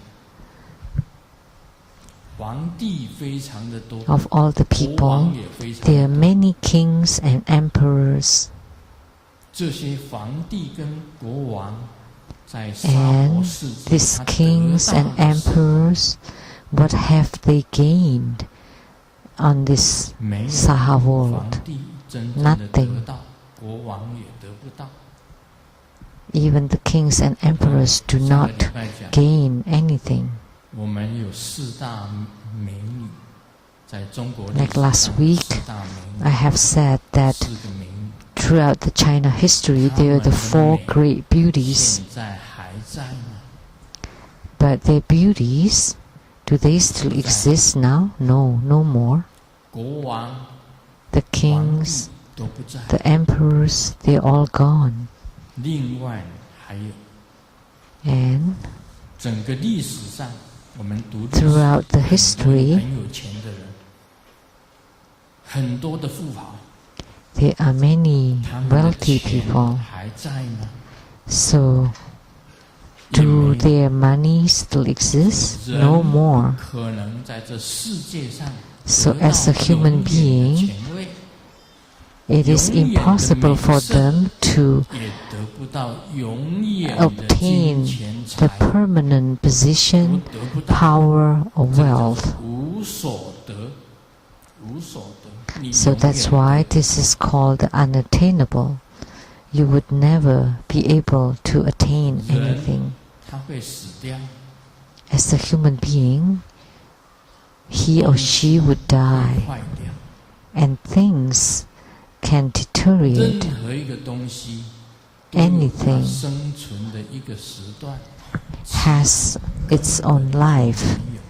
皇帝非常的多 of all the 国 people, 王也非常 there are 的多 many kings and emperors, 这些皇帝跟国王在娑 and 婆世界 these 他得 kings 到 and 的是 emperors, what have they gained on this 没有 Saha 皇 world? 帝真正的得 Nothing. 到国王也得不到 Even the kings and emperors do 上个 not 礼拜讲 gain anything. 我们有四大美女在中国历 Like 史 last 上 week, 四大美 I 女 have said that 四个美女 throughout the China history, there are the four great beauties. 现在还在吗 But their beauties, do they still exist now? No, no more. 国王 The 皇帝 kings, 都不在 the emperors, they're all gone. 另外还有 And 整个历史上我们读历史 throughout the 很多 history, 很有钱的人很多的富豪 there are many 他们的 wealthy 钱 people. 还在吗 So, 也 do 没有 their money still exist? 人 No more. 可能在这世界上 So 得到 as a human 永远的 being, 权位 it is impossible for them to 也得不到永远的 obtain 金钱 the 财 permanent 都 position, 得不到 power, or 这叫 wealth. 无所得无所得你 So 永 that's 远 why 得 this is called unattainable. You would never be able to attain anything. 他会死掉 as a human being, he or she would die, 坏掉。 and things can deteriorate. 任何一个东西都有它 Anything 生存的一个时段， has its own life, 没有。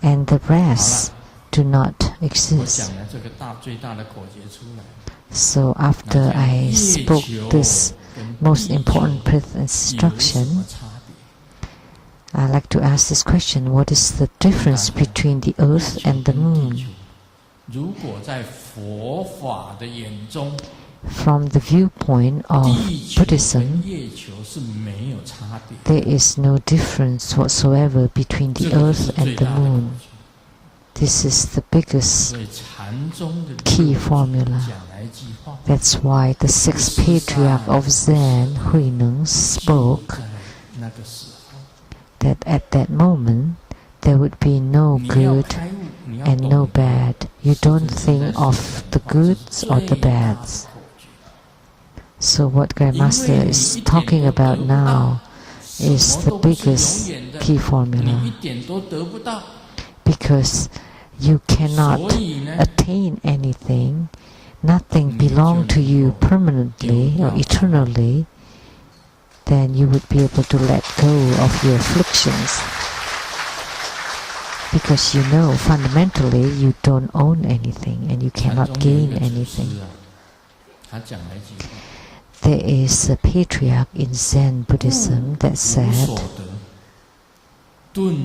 and the rest do not 我 exist. 讲了这个最大的口诀出来。 So after I spoke this most important breath 有什 instruction, 么差别？ I'd like to ask this question: what is the difference between the earth and the 地 moon? 球如果在佛法的眼中， From the viewpoint of 地球 Buddhism, 跟月球是没有差别。 there is no difference whatsoever between 这 the 个就 earth 是 and 最 the 大的口 moon. 诀。 This is the biggest 所以禅宗的 key formula. 讲来句话， That's why the sixth patriarch of Zen, Huineng, 就 spoke 在那个时候， that at that moment there would be no 你要 good 开悟，你要 and 懂 no 得 bad. You don't think of the goods or the bads. So what Grandmaster is talking about now is the biggest key 你 formula, 一点都得不到， because you cannot 所以呢， attain anything. Nothing belongs to you permanently or eternally. Then you would be able to let go of your afflictions, because you know fundamentally you don't own anything and you 禅 cannot 宗有一 gain 个祖 anything. 师啊，他讲了一句话。 There is a patriarch in Zen Buddhism that 无 said, 所得，顿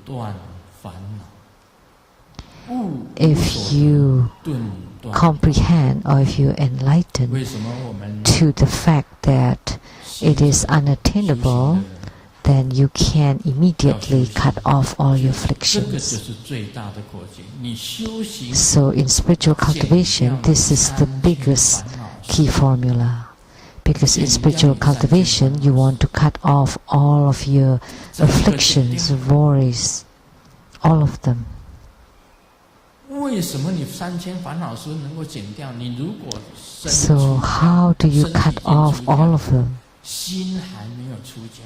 断烦恼。悟无 if 所得， you 顿断。 comprehend or if you enlighten 为什么我们 to the fact that it is 修 unattainable, 行的人 then you can immediately cut off all your 这个就 afflictions. 是最大的口诀。你修行 So in spiritual cultivation, this is the biggest key formula. Because in spiritual cultivation, you want to cut off all of your afflictions, worries, all of them. 为什么你3000烦恼丝能够减掉？你如果身 So 出家 how do you 身体 cut 已经 off 出家 all of them? 心还没有出家，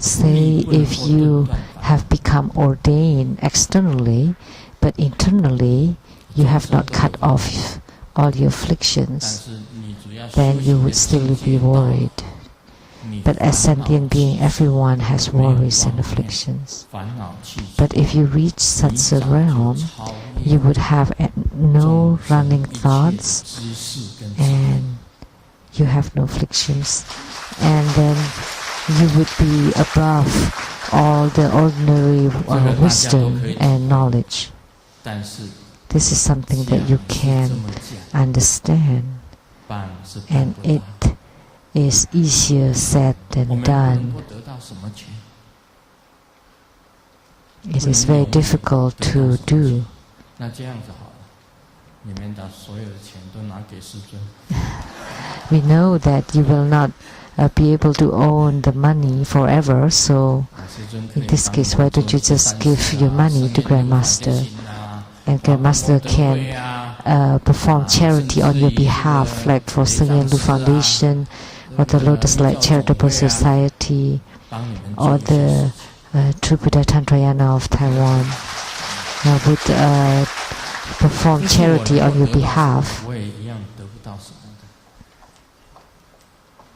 Say if you have become ordained externally, but internally you have not cut off all your 但 afflictions, 是你主要 then 修 you 行的 would still 境 be 界到 worried. 你 But as 烦恼 sentient being, 气 everyone has 没有 worries 妄 and 念 afflictions. 烦恼气 But if you reach 你 such a 早就 realm, 超越 you would have no 众生 running 一切的 thoughts 知识跟智慧 and you have no afflictions, and then you would be above all the ordinary wisdom and knowledge. 但是 This is something that you 讲是这 can 么讲， understand, 办是办 and 不到 it is easier said 我 than 们不能 done. 够得到什么钱？ It is very difficult to do. 那这样子好了，你们把所有的钱都拿给师尊， We know that you will not be able to own the money forever, so 师尊可以 in this 帮你 case, why 做 don't you 慈 just 善 give 事啊 your money 生 to 意律法推 Grandmaster, 行啊 and 帮 Grandmaster 德 can 会啊 perform charity on your behalf, like for Sengyenlu Foundation, or the Lotus Light Charitable Society, 帮你们 or 做一些事 the True Buddha Tantrayana of Taiwan, would perform 就是我 charity 能 on 够 your 得到什么 behalf. 我也一样得不到什么的。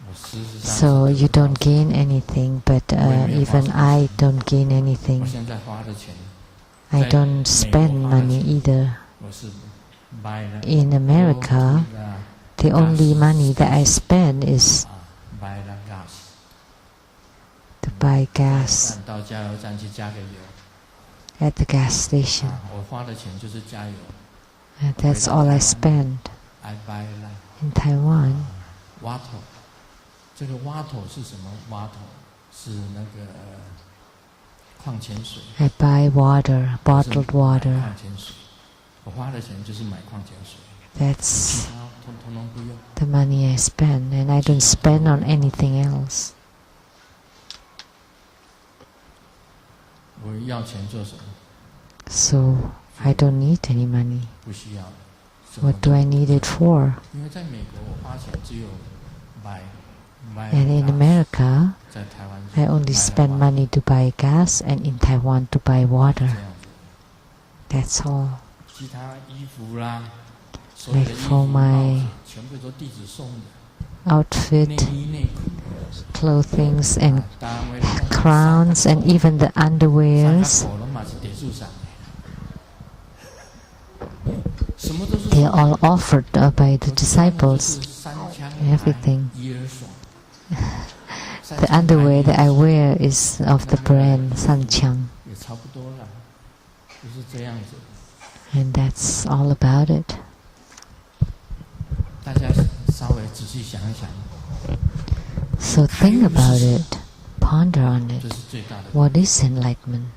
我事实上 So 是 you 得不 don't 到什么 gain anything, but even I don't gain anything. 我现在花的钱， I 在 don't 美 spend 国花的 money 钱 either. 我是买了 In America, 欧币啊 the only money that I spend is 买了 gas， to buy gas 到加油站去加个油。 at the gas station. 我花的钱就是加油。 And that's all I spend. I buy like In Taiwan, water， 这个 water 是什么 water？ 是那个矿泉水。 I buy water, 不是 bottled 买 water. 矿泉水，我花的钱就是买矿泉水， That's 其他通通不用。 the money I spend, and I don't spend on anything else. 我要钱做什么？ So I don't need any money. 不需要。什么 What do I need it for? 因为在美国，我花钱只有买 And in America, I only spend money to buy gas, and in Taiwan to buy water. That's all. Like for my outfit, clothings and crowns, and even the underwears, they are all offered by the disciples. Everything. The underwear that I wear is of the brand Sanchang. And that's all about it. So think about it, ponder on it. What is enlightenment?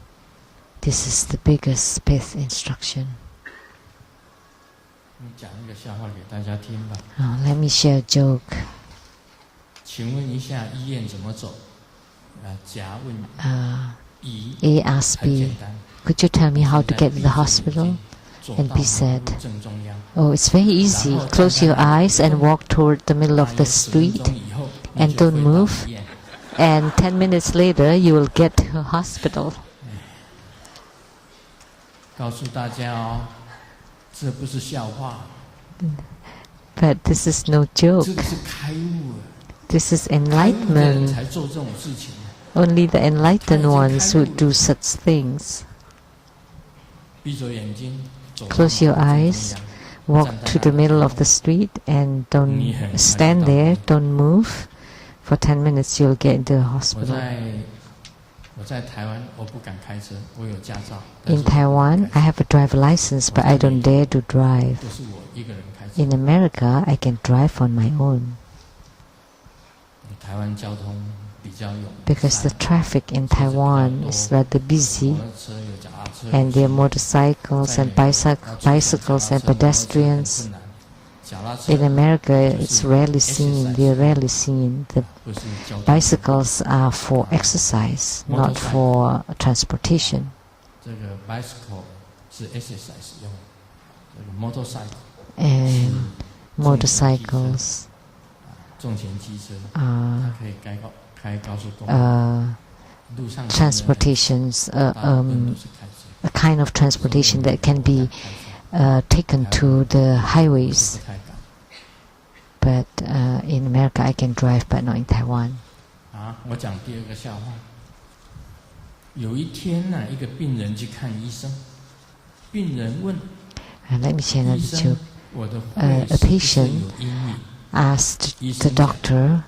This is the biggest fifth instruction. Let me share a joke. A asked B, could you tell me how to get to the hospital? And B said, oh, it's very easy. Close your eyes and walk toward the middle of the street and don't move. And 10 minutes later, you will get to a hospital. But this is no joke. This is enlightenment. Only the enlightened ones who do such things. Close your eyes, walk to the middle of the street, and don't stand there, don't move. For 10 minutes you'll get into the hospital. In Taiwan, I have a driver license, but I don't dare to drive. In America, I can drive on my own. Because the traffic in Taiwan is rather busy, and there are motorcycles and bicycles and pedestrians. In America, it's rarely seen. They are rarely seen. The bicycles are for exercise, not for transportation. And motorcycles are transportations, a kind of transportation that can be taken to the highways. But in America I can drive, but not in Taiwan. Let me share another joke. A patient asked the doctor,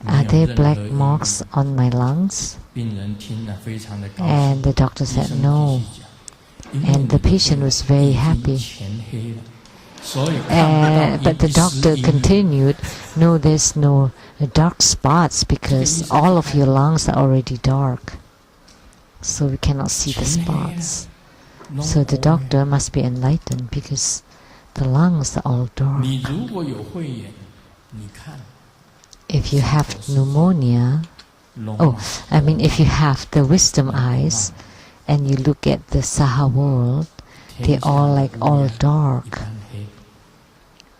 are there black marks on my lungs? And the doctor said no. And the patient was very happy. But the doctor continued, no, there's no dark spots because all of your lungs are already dark. So we cannot see the spots. So the doctor must be enlightened because the lungs are all dark. If you have pneumonia, if you have the wisdom eyes and you look at the Saha world, they're all dark.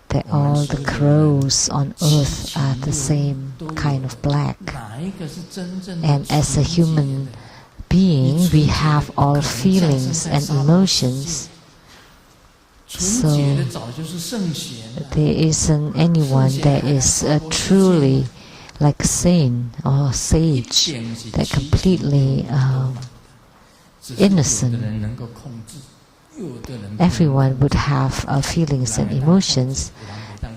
That all the crows on earth are the same kind of black. And as a human being, we have all feelings and emotions. So there isn't anyone that is truly like a saint or sage, that completely innocent. Everyone would have feelings and emotions,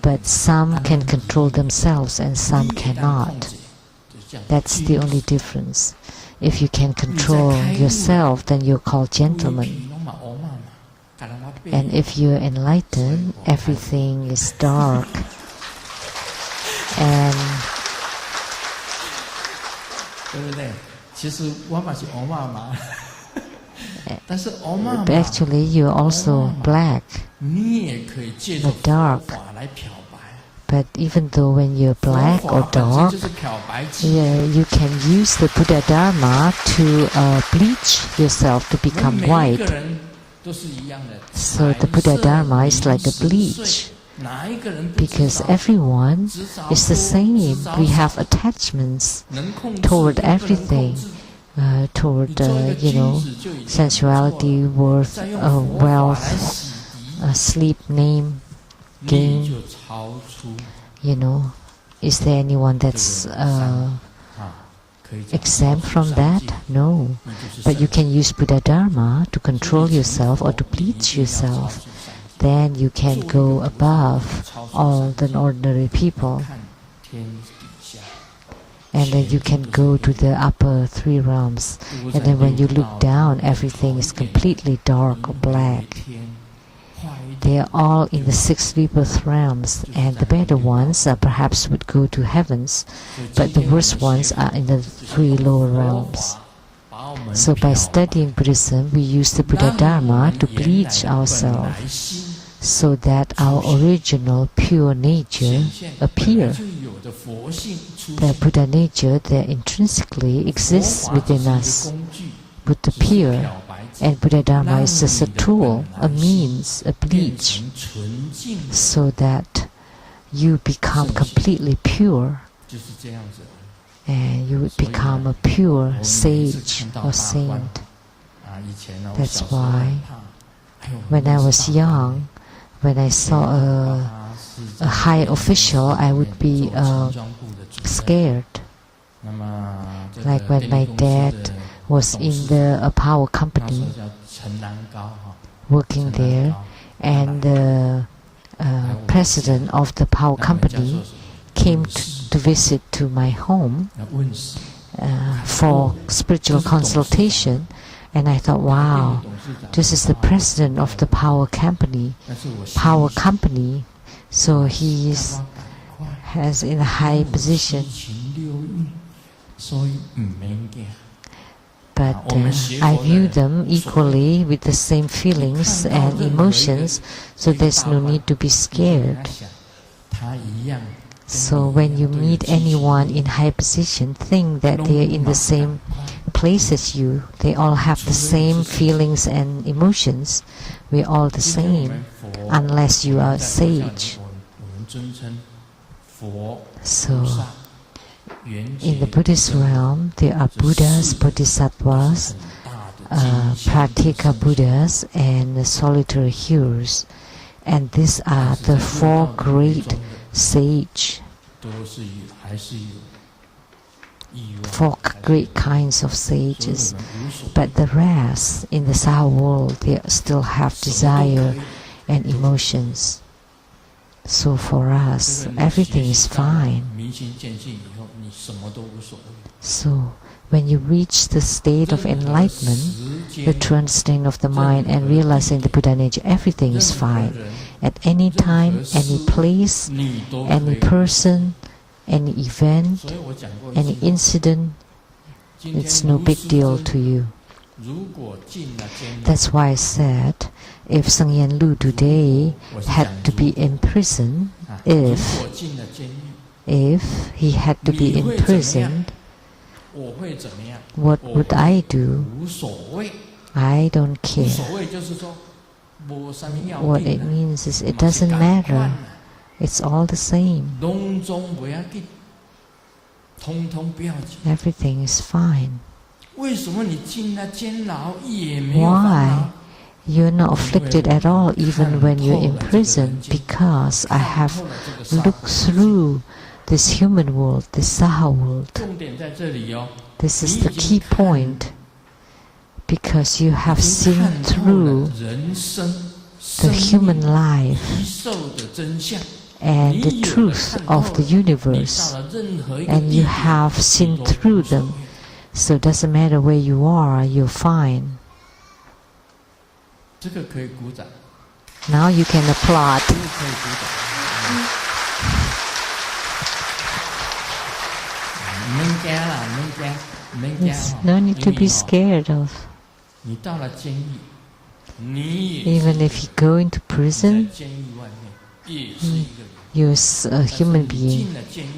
but some can control themselves and some cannot. That's the only difference. If you can control yourself, then you're called gentleman. And if you're enlightened, everything is dark. And but actually you're also black, but dark. But even though when you're black or dark, you can use the Buddha Dharma to bleach yourself to become white. So the Buddha Dharma is like a bleach. because everyone is the same. We have attachments toward everything, toward sensuality, worth, wealth, sleep, name, gain. Is there anyone that's exempt from that? No. But you can use Buddha Dharma to control yourself or to please yourself. Then you can go above all the ordinary people. And then you can go to the upper three realms. And then when you look down, everything is completely dark or black. They are all in the 6 rebirth realms, and the better ones perhaps would go to heavens, but the worst ones are in the 3 lower realms. So by studying Buddhism, we use the Buddha Dharma to bleach ourselves, so that our original pure nature appear. The Buddha nature that intrinsically exists within us would appear. And Buddha Dharma is just a tool, a means, a bleach, so that you become completely pure. And you would become a pure sage or saint. That's why when I was young, when I saw a high official, I would be scared. Like when my dad was in the power company, working there, and the president of the power company came to visit to my home for spiritual consultation, and I thought, wow, this is the president of the power company, so he has in a high position. But I view them equally with the same feelings and emotions, so there's no need to be scared. So when you meet anyone in high position, think that they are in the same place as you. They all have the same feelings and emotions. We're all the same, unless you are a sage. So in the Buddhist realm, there are Buddhas, Bodhisattvas, Pratyeka Buddhas, and solitary heroes. And these are the 4 great sage, 4 great kinds of sages. But the rest, in the Saha world, they still have desire and emotions. So for us, everything is fine. So when you reach the state of enlightenment, the true understanding of the mind and realizing the Buddha nature, everything is fine. At any time, any place, any person, any event, any incident, it's no big deal to you. That's why I said, if Sangyen Lu today had to be in prison, if he had to be imprisoned, what would I do? I don't care. What it means is it doesn't matter. It's all the same. Everything is fine. Why? You're not afflicted at all even when you're in prison, because I have looked through this human world, this Saha world. This is the key point, because you have seen through the human life and the truth of the universe, and you have seen through them. So it doesn't matter where you are, you're fine. Now you can applaud. There's no need to be scared of. Even if you go into prison, you're a human being.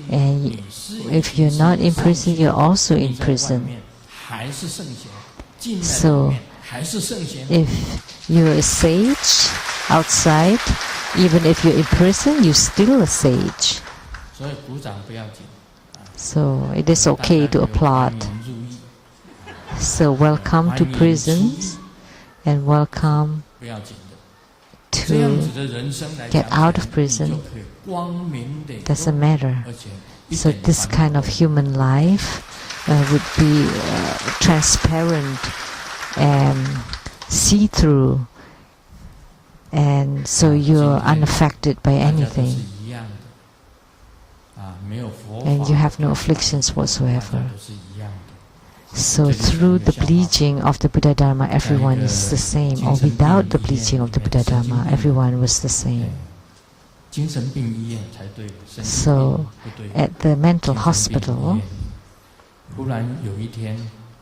And if you're not in prison, you're also in prison. So, if you're a sage outside, Even if you're in prison, you're still a sage. 所以鼓掌不要紧。So it is okay to applaud. So welcome to prisons and welcome 不要紧的。 to 这样子的人生来 get 讲 out of 你 prison. 就可以光明磊落 Doesn't matter. 而且一 So 点 this 烦恼 kind of human life would be transparent and see-through, and so you're unaffected by 大家都是 anything, 一样的没有佛法 and you have no afflictions 大 whatsoever. 家都是一样的 So through the bleaching of the Buddha Dharma, everyone is the same, or without the bleaching of the Buddha Dharma, everyone was the same. 精神病医院才对，身体 So 病不对。 at the mental 精神病医 hospital, 院忽然有一天，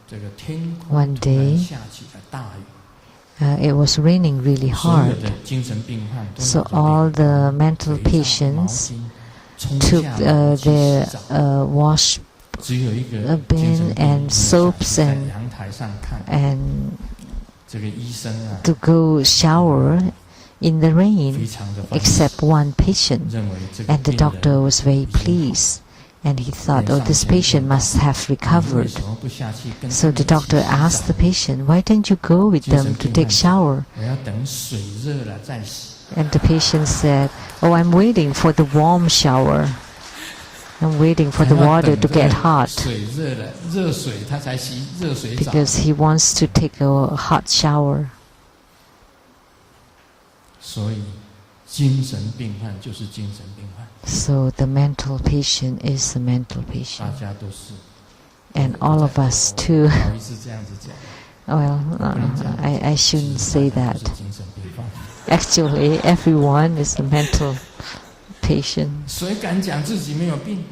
这个天 One 空突然 day, 下起了大雨， it was raining really 所有 hard. 的精神病患都 So 拿着 all 脸 the mental 围上毛 patients 巾冲 took 下楼去 their 洗澡， wash 只有一个 a 精神 bin 病 and 医 soaps 在 and 阳台上看， and 这个医生啊， to go shower in the 非 rain, 常的欢喜， except one patient. 认为这个 And the 病 doctor 人 was very pleased, and he thought, oh, this patient must have 为 recovered. 什么不下去跟 So 他 the 们一起 doctor 洗 asked 澡 the patient, why don't you go with them to take shower? 我要等水热了再洗。 And the patient said, oh, I'm waiting for the warm shower. I'm waiting for the water to get hot, 水热了，热水他才洗热水澡。 because he wants to take a hot shower. 所以精神病患就是精神病患， So the mental patient is the mental 大 patient. 家都是。 And all of us 我 too. 不好意思这样子讲， Well, I shouldn't say 大家 that. 都是精神病患。 Actually, everyone is a mental patient. 谁敢讲自己没有病？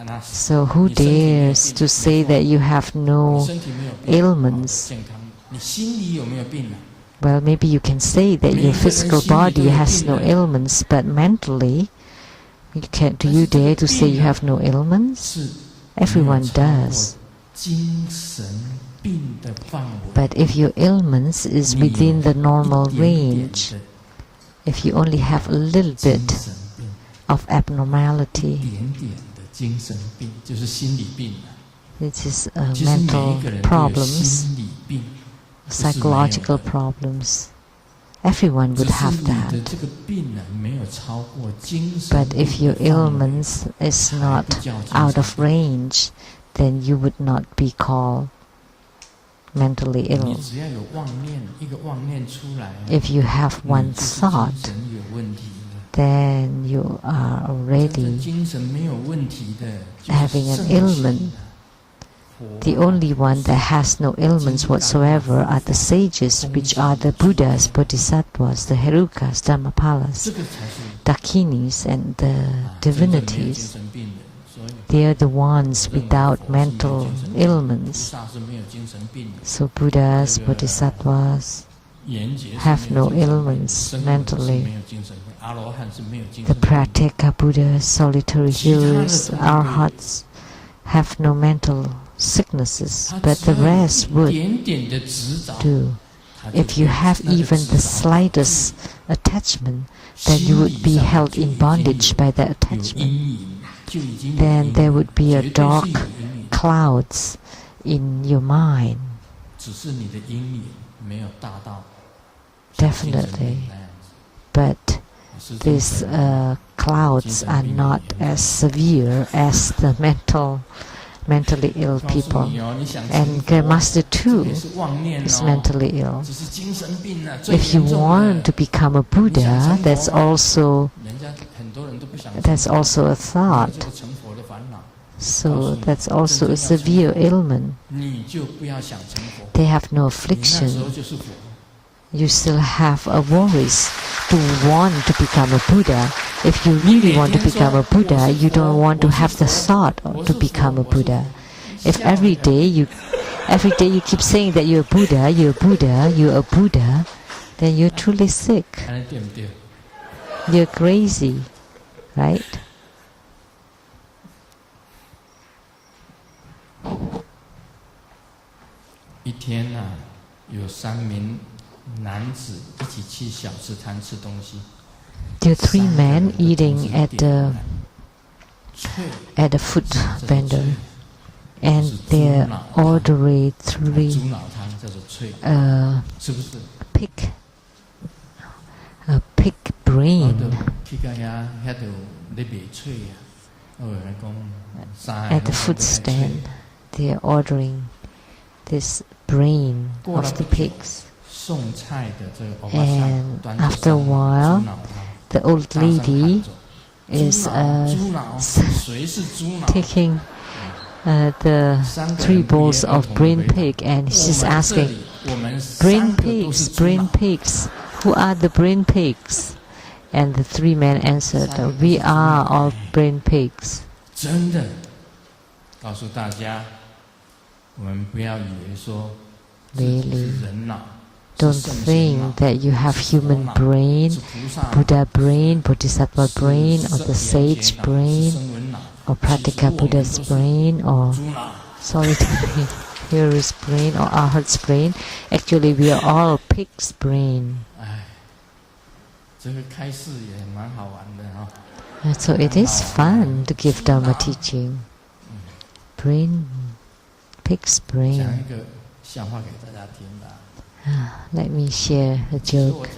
那 So who 你身体没有 dares 病 to say that you have 你 no 身体没有病 ailments? 健康，你心里有没有病啊？ Well, maybe you can say that your physical body has no ailments, but mentally, do you dare to say you have no ailments? 是 Everyone does. 精神病的范围。 But if your ailments is 你有 within the normal 一点点 range, 的 if you only have a little 精 bit 神病， of 一 abnormality, 点点的精神病就是心理病啊。 which is 其实每 mental 一个人都有 problems, 心理病， psychological problems. Everyone 只 would 是 have 你的 that. 这个病呢没有超过精神 But 病 if your 的范围 ailments is 还 not 不叫精 out 神 of 病 range, then you would not be called mentally 你 ill. 只要有妄念，一个妄念出来啊， If you have 你 one 就是 thought, 精神有问题的。 then you are 真正 already 精神没有问题的，就是 having an 圣贤 ailment. 啊佛啊 The only one that has no ailments whatsoever are the sages, which are the Buddhas, Bodhisattvas, the Herukas, 这 Dhammapalas, 个才是 Dakinis, and the 真正没有精 divinities. 神病人，所以 They are the ones 认为 without 佛是没有 mental 精神病人，菩 ailments. 萨是没有精神病的。 So Buddhas, Bodhisattvas 严劫是 have 没有 no 精神病的 ailments 声闻是 mentally. 没有精神病，阿罗汉是没有精 The 神病的。 Prateka Buddhas, solitary healers, arhats have no mental sicknesses, 他 but 只 the 要有 rest 一 would 点点的执着， do. 他就 If you 被 have 那个 even 执 the 着 slightest attachment, then 心 you 理 would be 上 held 就 in 已经 bondage 有 by that 有 attachment. 阴影，就已经有阴 Then 影 there would be a 绝对是 dark 有阴影， clouds in your mind. 只是你的阴影没有大到像精神 Definitely. 病那样子。 But 是精 these 神病 clouds are not as severe as the mentally ill 告诉 people. 你哦，你想成 And 佛 Grandmaster 这 too 也是妄念 is 哦， mentally ill. 只是精神病啊，最 If you 严重 want 的 to。become a Buddha, that's also 人家很多人都不想成 that's 佛 also a 没有 thought. 这个成佛的烦恼， So that's also a severe ailment. 你就不要想成佛， They have no 你那时 affliction. 候就是佛。 You still have a worries to want to become a Buddha. If you really want to become a Buddha, you don't want to have the thought to become a Buddha. If every day you keep saying that you're a Buddha, you're a Buddha, you're a Buddha, then you're truly sick. 安尼对不对？ You're crazy, right? 一天啊，有3名男子一起去小吃摊吃东西。There are 3 men eating at the food vendor, and they're ordering 3 pig brain at the food stand. They're ordering this brain of the pigs. And after a while, the old lady is taking the 3 bowls of brain pig, and she's asking, brain pigs, who are the brain pigs? And the 3 men answered, we are all brain pigs. Really, don't think that you have human brain, Buddha brain, Bodhisattva brain, or the sage brain, or Pratika Buddha's brain, or solitary hero's brain, or Arhat's brain. Actually, we are all pig's brain. So it is fun to give Dharma teaching. Brain, pig's brain. Let me share a joke.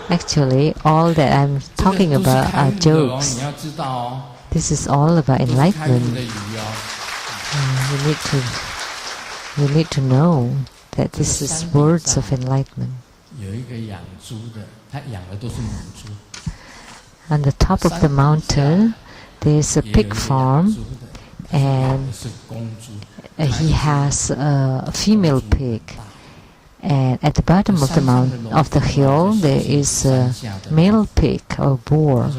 Actually, all that I'm talking about are jokes. This is all about enlightenment. You need to know that this is words of enlightenment. On the top of the mountain, there's a pig farm, and he has a female pig. And at the bottom of the hill, there is a male pig or boar.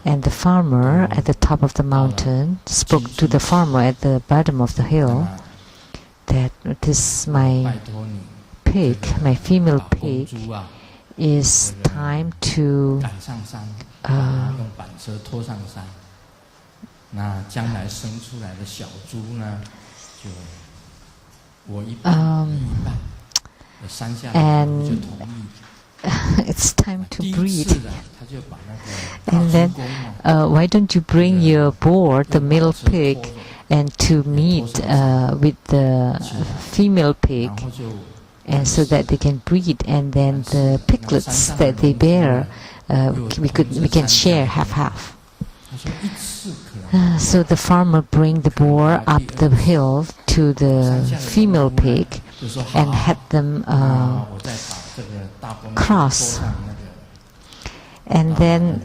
And the farmer at the top of the mountain spoke to the farmer at the bottom of the hill that this my pig, my female pig, is time to and it's time to breed. And then why don't you bring your boar, the male pig, and to meet with the female pig, and so that they can breed, and then the piglets that they bear, we can share half. So the farmer bring the boar up the hill to the female pig and had them cross. And then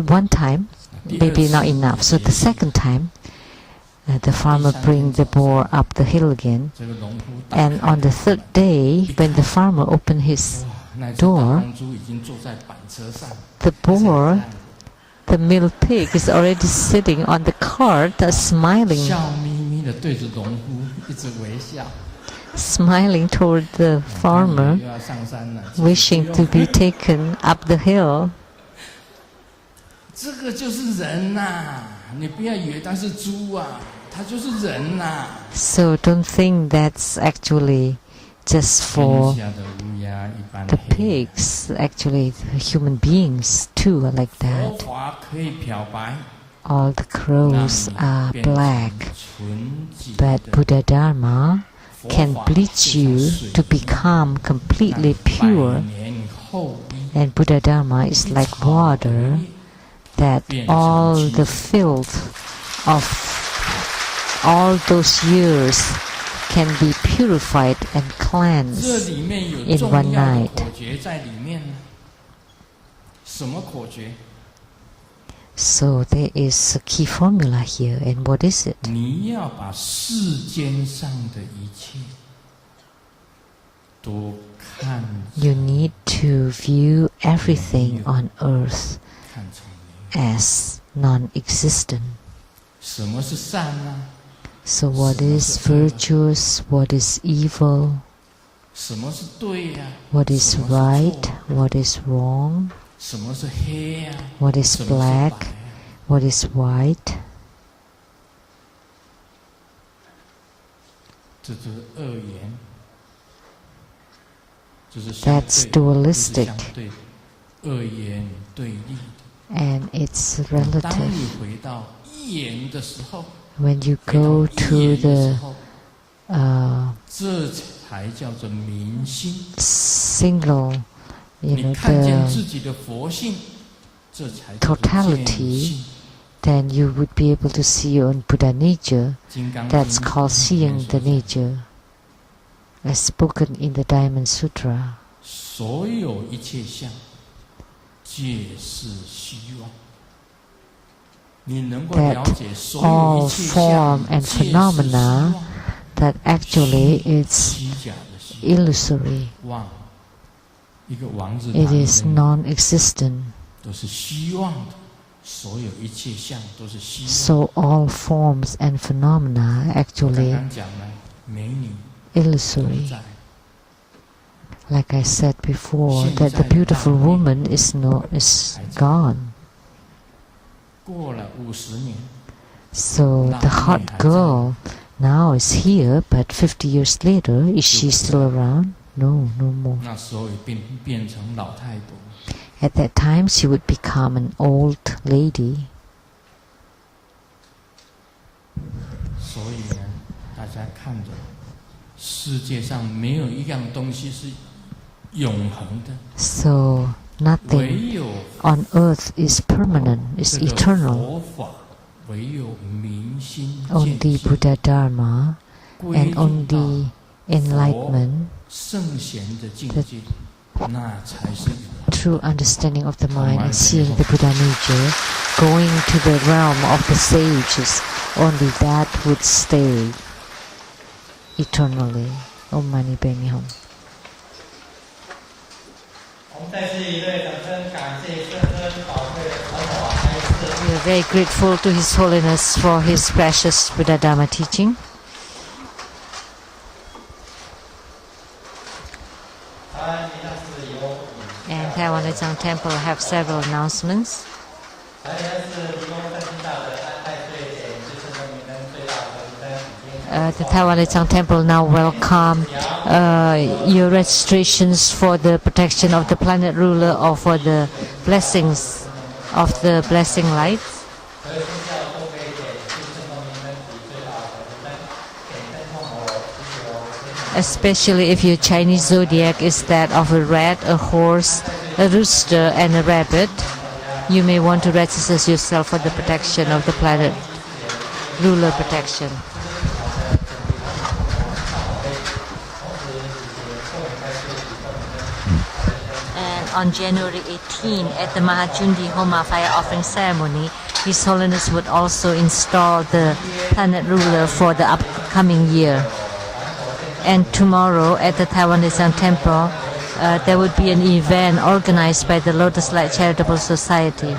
one time, maybe not enough. So the second time, the farmer bring the boar up the hill again. And on the 3rd day, when the farmer opened his door, the boar, the male pig, is already sitting on the cart, smiling toward the farmer, wishing to be taken up the hill. So don't think that's actually just for the pigs. Actually, human beings too are like that. All the crows are black, but Buddha Dharma can bleach you to become completely pure. And Buddha Dharma is like water, that all the filth of all those years can be purified and cleansed in one night. So there is a key formula here, and what is it? You need to view everything on earth as non-existent. So what is virtuous, what is evil, what is right, what is wrong, what is black, what is white. that's dualistic 相对二元对立。 and it's 当你 relative. 回到一元的时候， When you 回到 go 一 to 元的时 the 候， uh, 这才叫做明心。 single, 你看见 the 自己的佛性，这才叫做见 totality, 性。 then you would be able to see your own Buddha nature. 金刚 That's 经 called 里面 seeing 所 the 讲 nature, as spoken in the Diamond Sutra. 所有一切相，皆是虚妄。你能够 That 了解所有 all 一切 form 相 and 皆是虚 phenomena 妄， that actually it's 虚假的虚 illusory. 妄，一个王字 It 旁 is 边 non-existent. 都是虚妄的，所有一切相都是虚妄。 So all forms and phenomena 我 actually 刚刚讲了，美女都 illusory. 在， Like I said before, 现 that 在 the 的 beautiful 大美 woman is 还在。 gone. 过了50年， So 大 the 美 hot 还在。 girl now is here, but 50 years later, is she still around? No, no more. 那时候也变成老太婆。 At that time, she would become an old lady. 所以呢，大家看着，世界上没有一样东西是永恒的， So 唯 nothing 有 on earth is permanent, is 这个 eternal. 佛法，唯有明心见 Only 性， Buddha Dharma 归 and 入到 only enlightenment, 圣贤的境界，那才是永恒。 true understanding of the mind and seeing the Buddha nature, going to the realm of the sages, only that would stay eternally. Om Mani Padme Hum. 我们再次以热烈掌声感谢圣尊宝贵的传法开示。 We are very grateful to His Holiness for His precious Buddha Dharma teaching. 台湾一样是由 And Taiwan Lei Tsang Temple have several announcements. 台湾是提供三星大的安泰最简支持人民灯最大和平灯已经 The Taiwan Lei Tsang Temple now welcome your registrations for the protection of the planet ruler or for the blessings of the blessing lights. 所有宗教都可以点支持人民灯及最大和平灯，点灯通火，祈求天主 Especially if your Chinese zodiac is that of a rat, a horse, a rooster, and a rabbit, you may want to register yourself for the protection of the planet ruler protection. And on January 18, at the Mahachundi Homa fire offering ceremony, His Holiness would also install the planet ruler for the upcoming year. And tomorrow at the Taiwan Lei Tsang Temple, there would be an event organized by the Lotus Light Charitable Society.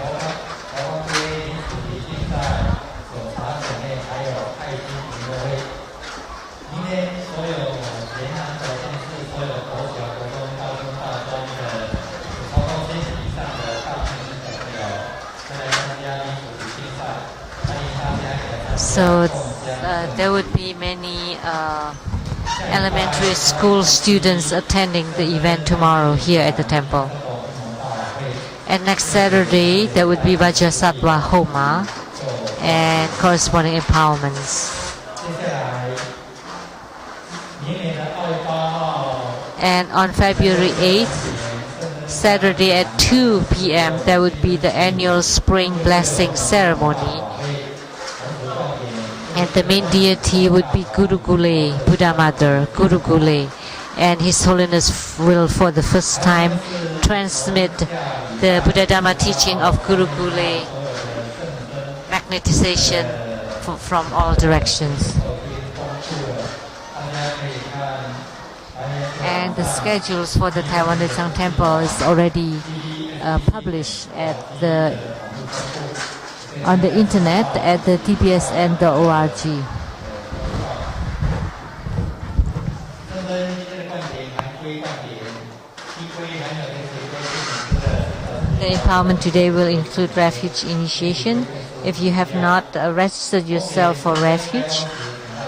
So there would be many elementary school students attending the event tomorrow here at the temple. And next Saturday there would be Vajrasattva Homa and corresponding empowerments. And on February 8th, Saturday at 2 p.m., there would be the annual spring blessing ceremony. And the main deity would be Guru Gule, Buddha Mother, Guru Gule. And His Holiness will for the first time transmit the Buddha Dharma teaching of Guru Gule, magnetization from all directions. And the schedules for the Taiwan Lei Tsang Temple is already published at on the internet at the tpsn.org. The empowerment today will include refuge initiation. If you have not registered yourself for refuge,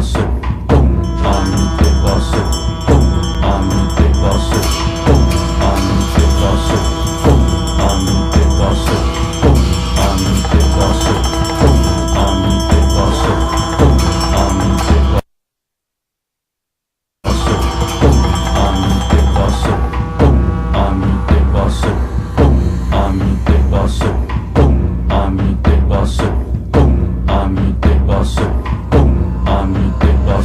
舍，嗡阿弥陀佛舍，嗡阿弥陀佛舍，嗡阿弥陀佛舍，嗡阿弥陀佛舍，嗡阿弥陀佛舍，嗡阿弥陀佛舍，嗡阿弥陀佛。嗡阿弥陀佛舍，嗡阿弥陀佛舍，嗡阿弥陀佛舍，嗡阿弥陀佛舍，嗡阿弥陀佛舍，嗡阿弥陀佛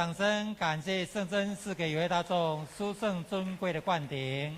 掌声感谢圣真赐给有为大众殊胜尊贵的灌顶。